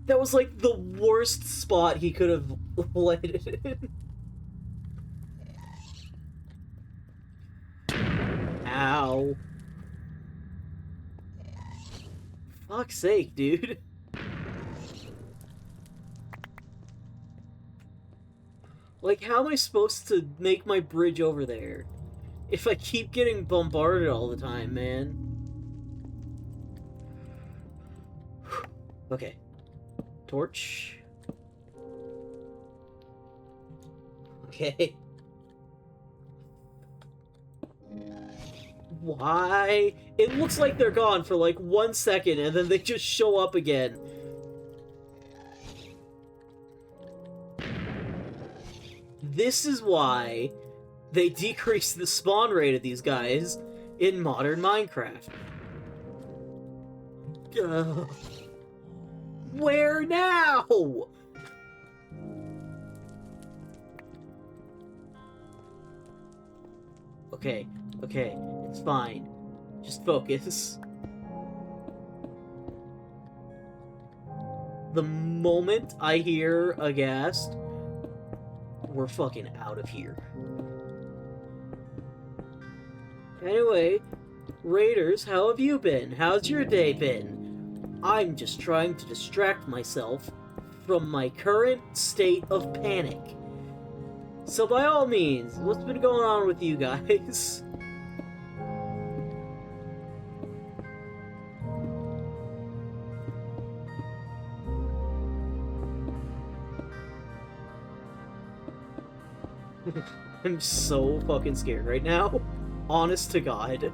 That was like the worst spot he could have landed in. Ow. Fuck's sake, dude. Like, how am I supposed to make my bridge over there? If I keep getting bombarded all the time, man. Okay. Torch. Okay. Why? It looks like they're gone for like 1 second and then they just show up again. This is why they decreased the spawn rate of these guys in modern Minecraft. Where now? Okay, okay, it's fine. Just focus. The moment I hear a ghast, we're fucking out of here. Anyway, Raiders, how have you been? How's your day been? I'm just trying to distract myself from my current state of panic. So by all means, what's been going on with you guys? I'm so fucking scared right now. Honest to God.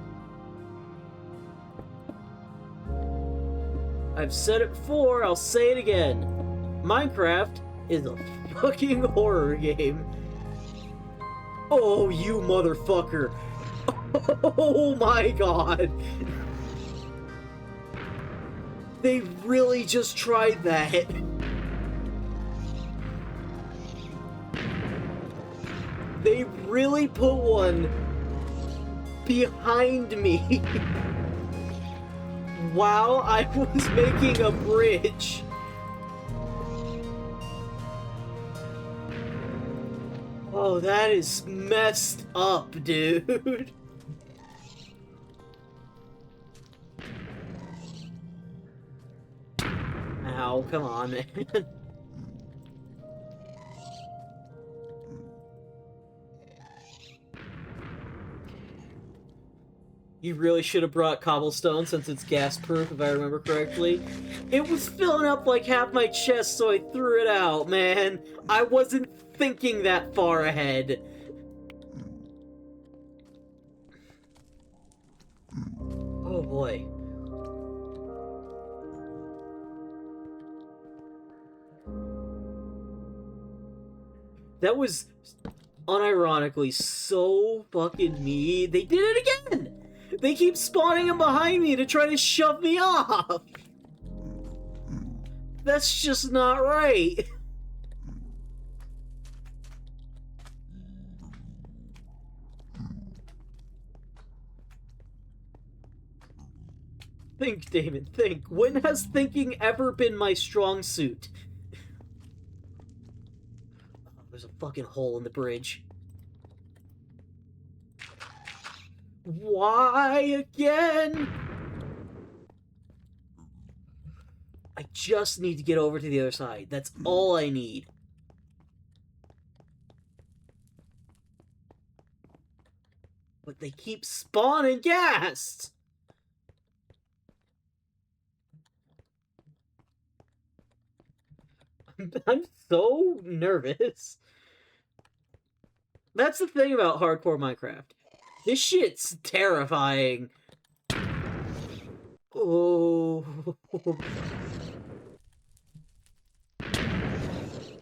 I've said it before, I'll say it again. Minecraft is a fucking horror game. Oh, you motherfucker. Oh my god. They really just tried that. They really put one behind me while I was making a bridge. Oh, that is messed up, dude. Ow, come on, man. You really should have brought cobblestone since it's gas-proof, if I remember correctly. It was filling up like half my chest, so I threw it out, man. I wasn't thinking that far ahead. Oh boy. That was unironically so fucking me. They did it again! They keep spawning them behind me to try to shove me off! That's just not right. Think, Damon, think. When has thinking ever been my strong suit? Oh, there's a fucking hole in the bridge. Why again? I just need to get over to the other side. That's all I need. But they keep spawning ghasts! I'm so nervous. That's the thing about hardcore Minecraft. This shit's terrifying. Oh.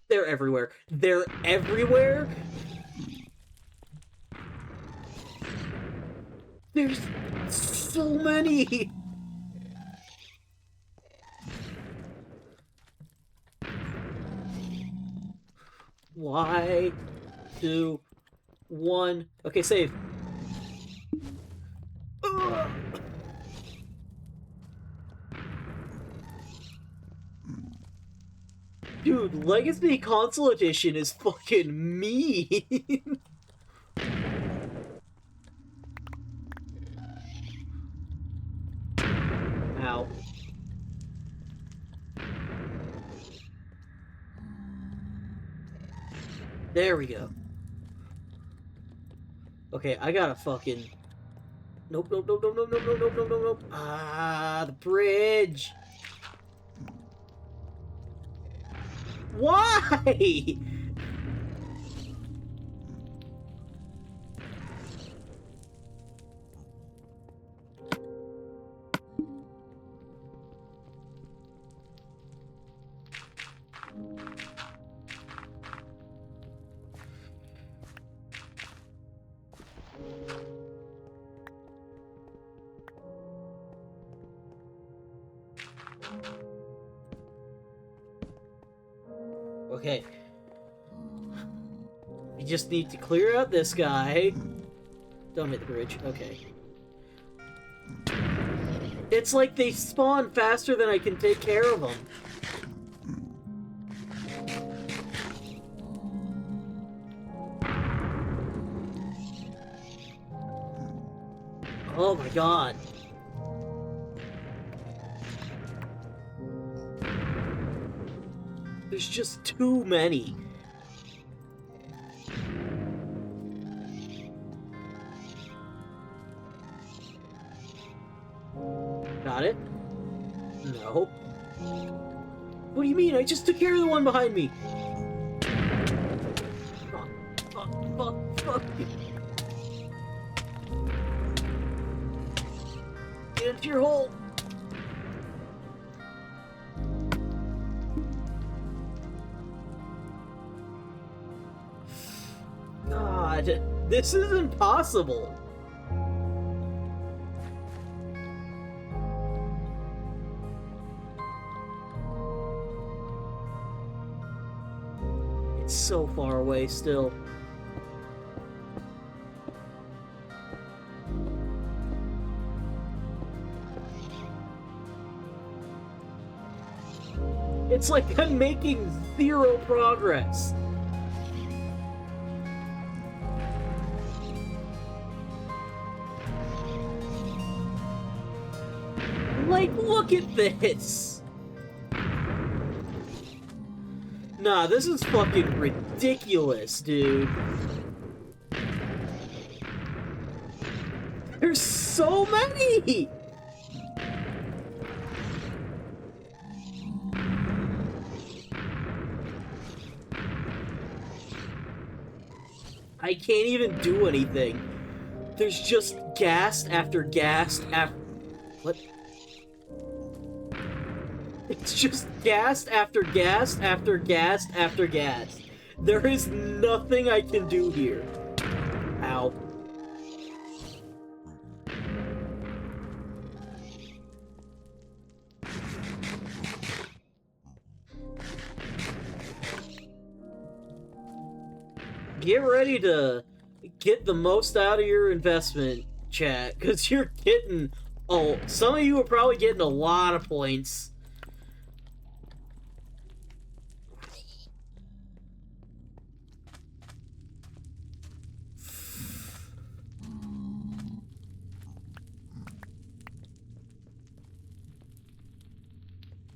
They're everywhere. They're everywhere? There's so many! Why? 2, 1. Okay, save. Ugh. Dude, Legacy Console Edition is fucking mean! Ow. There we go. Okay, I gotta fucking... Nope, nope, nope, nope, nope, nope, nope, nope, nope, nope, nope. Ah, the bridge! Why? Okay. We just need to clear out this guy. Don't hit the bridge. Okay. It's like they spawn faster than I can take care of them. Oh my god. There's just too many. Got it? No. What do you mean? I just took care of the one behind me. Fuck, fuck, fuck, fuck. Get into your hole. God, this is impossible. It's so far away still. It's like I'm making zero progress. Like, look at this! Nah, this is fucking ridiculous, dude. There's so many! I can't even do anything. There's just ghast after ghast after... What? It's just ghast after ghast after ghast after ghast. There is nothing I can do here. Ow. Get ready to get the most out of your investment, chat, because you're getting... Oh, some of you are probably getting a lot of points.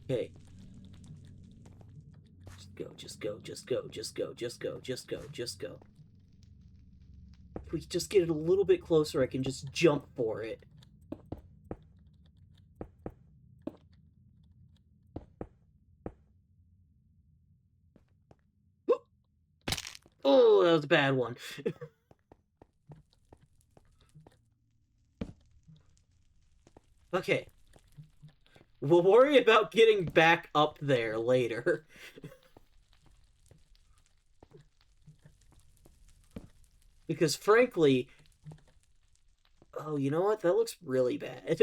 Okay. Just go, just go, just go, just go, just go, just go, just go. If we just get it a little bit closer, I can just jump for it. Oh, that was a bad one. Okay. We'll worry about getting back up there later. Because frankly... Oh, you know what? That looks really bad.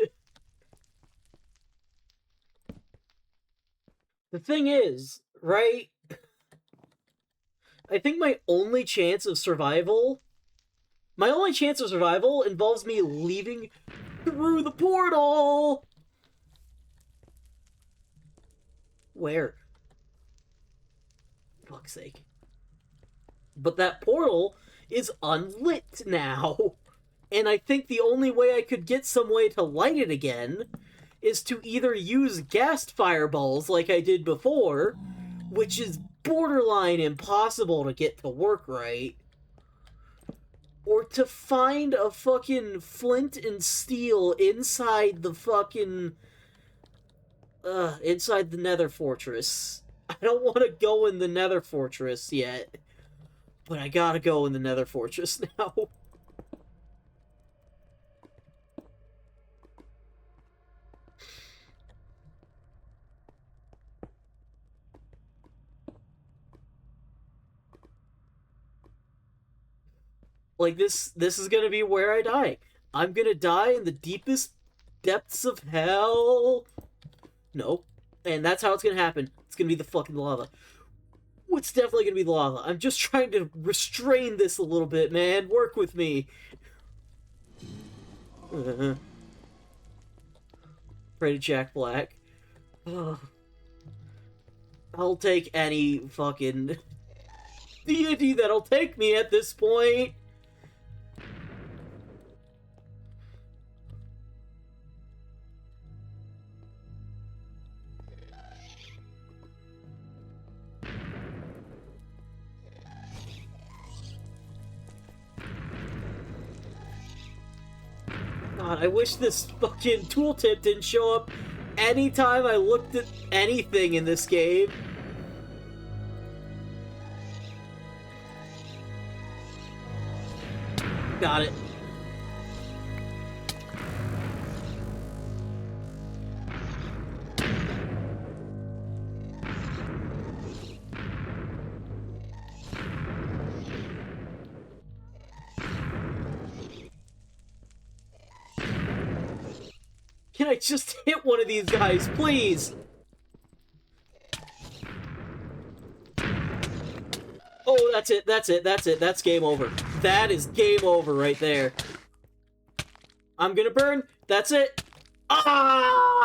The thing is, right? I think my only chance of survival... My only chance of survival involves me leaving through the portal! Where? Fuck's sake. But that portal is unlit now. And I think the only way I could get some way to light it again is to either use gassed fireballs like I did before, which is borderline impossible to get to work right, or to find a fucking flint and steel inside the fucking... inside the Nether Fortress. I don't want to go in the Nether Fortress yet, but I gotta go in the Nether Fortress now. Like, this is gonna be where I die. I'm gonna die in the deepest depths of hell. No. And that's how it's gonna happen. It's gonna be the fucking lava. It's definitely gonna be the lava. I'm just trying to restrain this a little bit, man. Work with me. Pray to Jack Black. I'll take any fucking deity that'll take me at this point. God, I wish this fucking tooltip didn't show up anytime I looked at anything in this game. Got it. Can I just hit one of these guys, please? Oh, that's it, that's it, that's it, that's game over. That is game over right there. I'm gonna burn, that's it. Ah!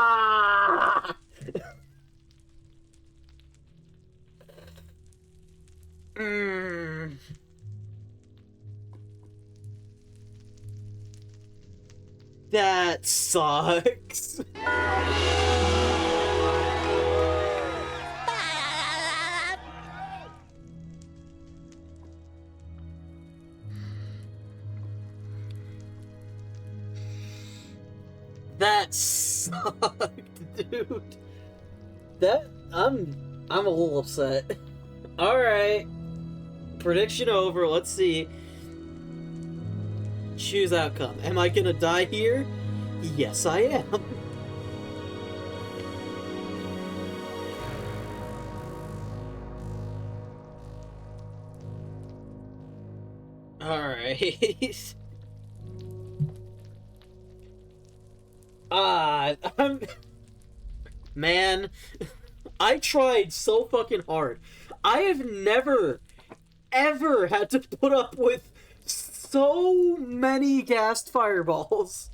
That sucks. That sucked, dude. I'm a little upset. Alright. Prediction over, let's see. Choose outcome. Am I gonna die here? Yes, I am. Alright. Man, I tried so fucking hard. I have never, ever had to put up with so many gassed fireballs.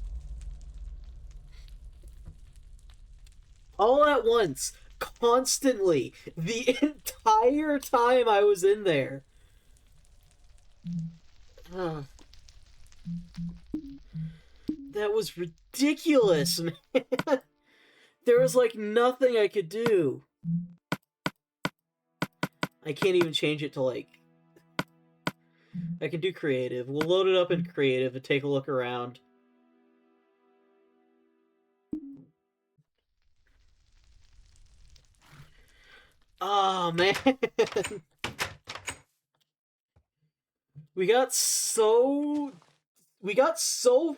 All at once, constantly, the entire time I was in there. That was ridiculous, man. There was, like, nothing I could do. I can't even change it to, like... I can do creative. We'll load it up in creative and take a look around. Oh, man. We got so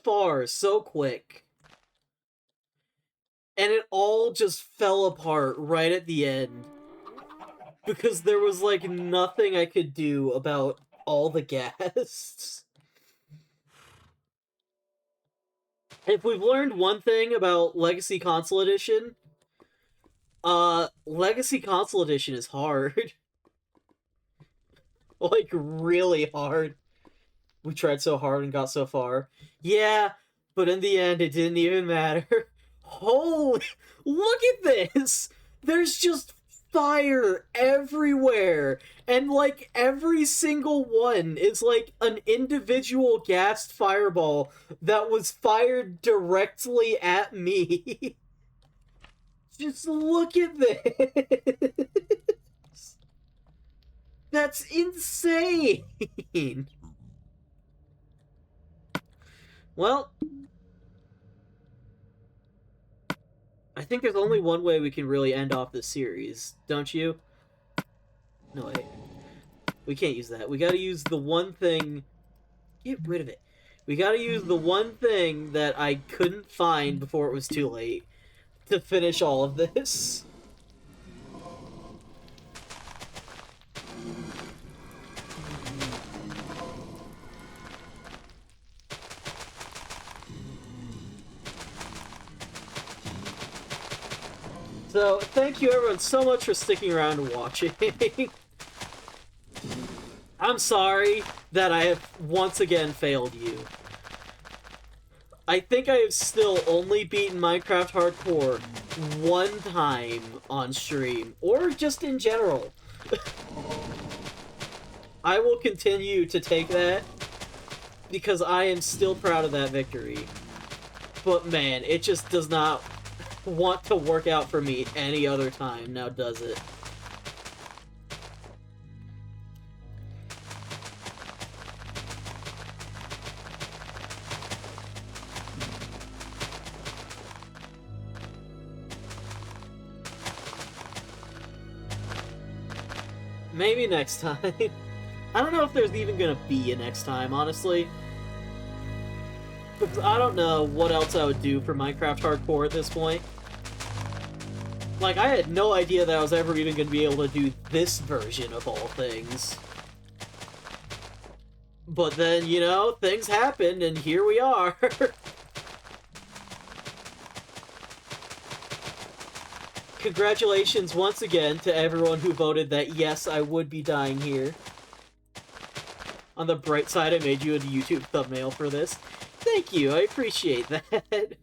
far so quick. And it all just fell apart right at the end. Because there was, like, nothing I could do about all the guests. If we've learned one thing about Legacy Console Edition, Legacy Console Edition is hard. Like, really hard. We tried so hard and got so far. Yeah, but in the end, it didn't even matter. Holy... Look at this! There's just fire everywhere! And, like, every single one is, like, an individual gassed fireball that was fired directly at me. Just look at this! That's insane! Well, I think there's only one way we can really end off this series, don't you? No, wait. We can't use that. We gotta use the one thing... Get rid of it. We gotta use the one thing that I couldn't find before it was too late to finish all of this. So, thank you everyone so much for sticking around and watching. I'm sorry that I have once again failed you. I think I have still only beaten Minecraft Hardcore one time on stream, or just in general. I will continue to take that, because I am still proud of that victory. But man, it just does not want to work out for me any other time, now does it? Maybe next time. I don't know if there's even gonna be a next time, honestly. Because I don't know what else I would do for Minecraft Hardcore at this point. Like, I had no idea that I was ever even going to be able to do this version of all things. But then, you know, things happened, and here we are. Congratulations once again to everyone who voted that yes, I would be dying here. On the bright side, I made you a YouTube thumbnail for this. Thank you, I appreciate that.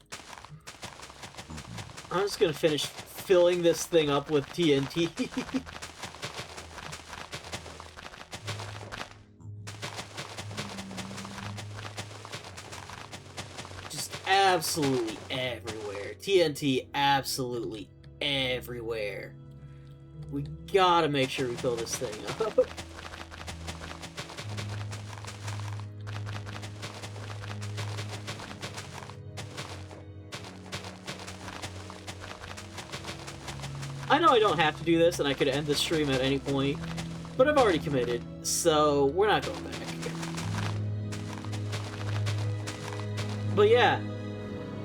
I'm just gonna finish filling this thing up with TNT. Just absolutely everywhere. TNT absolutely everywhere. We gotta make sure we fill this thing up. I know I don't have to do this, and I could end the stream at any point, but I've already committed, so we're not going back. But yeah,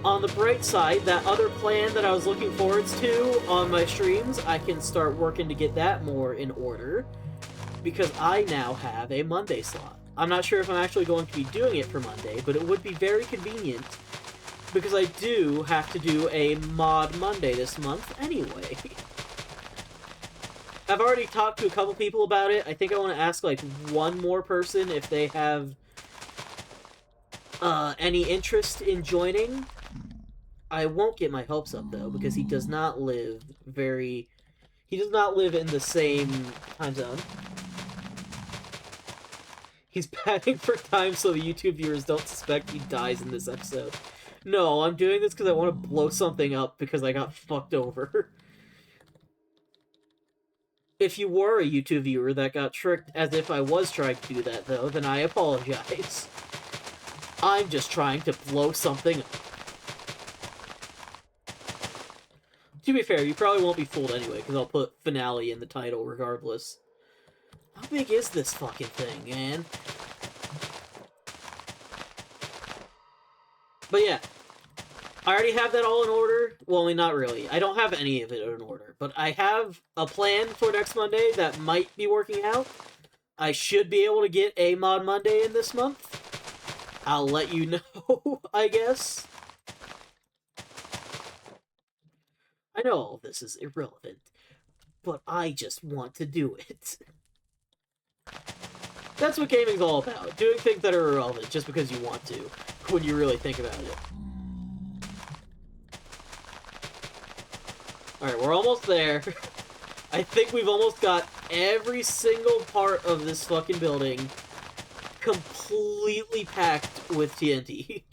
on the bright side, that other plan that I was looking forward to on my streams, I can start working to get that more in order, because I now have a Monday slot. I'm not sure if I'm actually going to be doing it for Monday, but it would be very convenient, because I do have to do a Mod Monday this month anyway. I've already talked to a couple people about it. I think I want to ask, like, one more person if they have any interest in joining. I won't get my hopes up, though, because he does not live in the same time zone. He's padding for time so the YouTube viewers don't suspect he dies in this episode. No, I'm doing this because I want to blow something up because I got fucked over. If you were a YouTube viewer that got tricked as if I was trying to do that, though, then I apologize. I'm just trying to blow something up. To be fair, you probably won't be fooled anyway, because I'll put finale in the title regardless. How big is this fucking thing, man? But yeah, I already have that all in order. Well, I mean, not really. I don't have any of it in order, but I have a plan for next Monday that might be working out. I should be able to get a Mod Monday in this month. I'll let you know, I guess. I know all this is irrelevant, but I just want to do it. That's what gaming's all about. Doing things that are irrelevant just because you want to, when you really think about it. Alright, we're almost there. I think we've almost got every single part of this fucking building completely packed with TNT.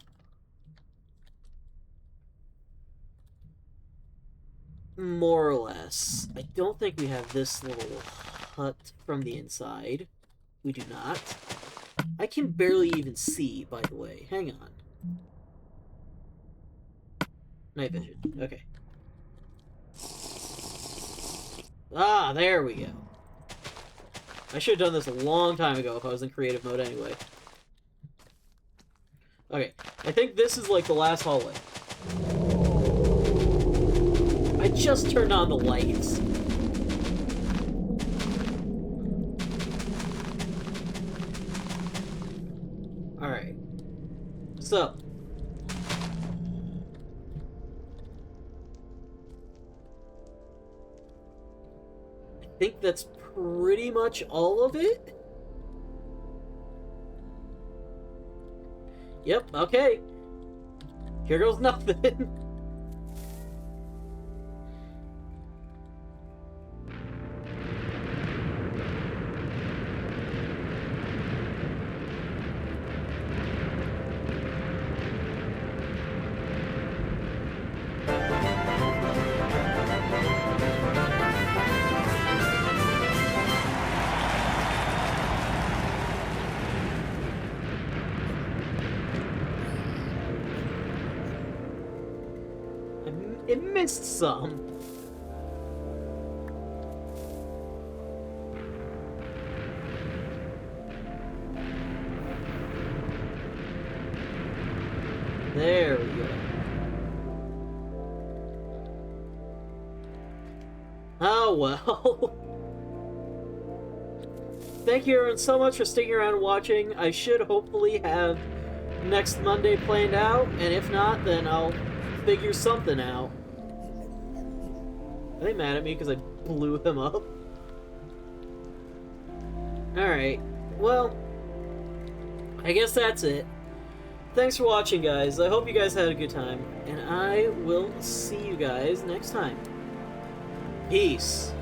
More or less. I don't think we have this little hut from the inside. We do not. I can barely even see, by the way. Hang on. Night vision. Okay. Ah, there we go. I should have done this a long time ago if I was in creative mode anyway. Okay, I think this is like the last hallway. I just turned on the lights. Alright. So. I think that's pretty much all of it. Yep, okay. Here goes nothing. It missed some. There we go. Oh well. Thank you everyone so much for sticking around and watching. I should hopefully have next Monday planned out, and if not, then I'll figure something out. Are they mad at me because I blew him up? Alright, well, I guess that's it. Thanks for watching, guys. I hope you guys had a good time, and I will see you guys next time. Peace.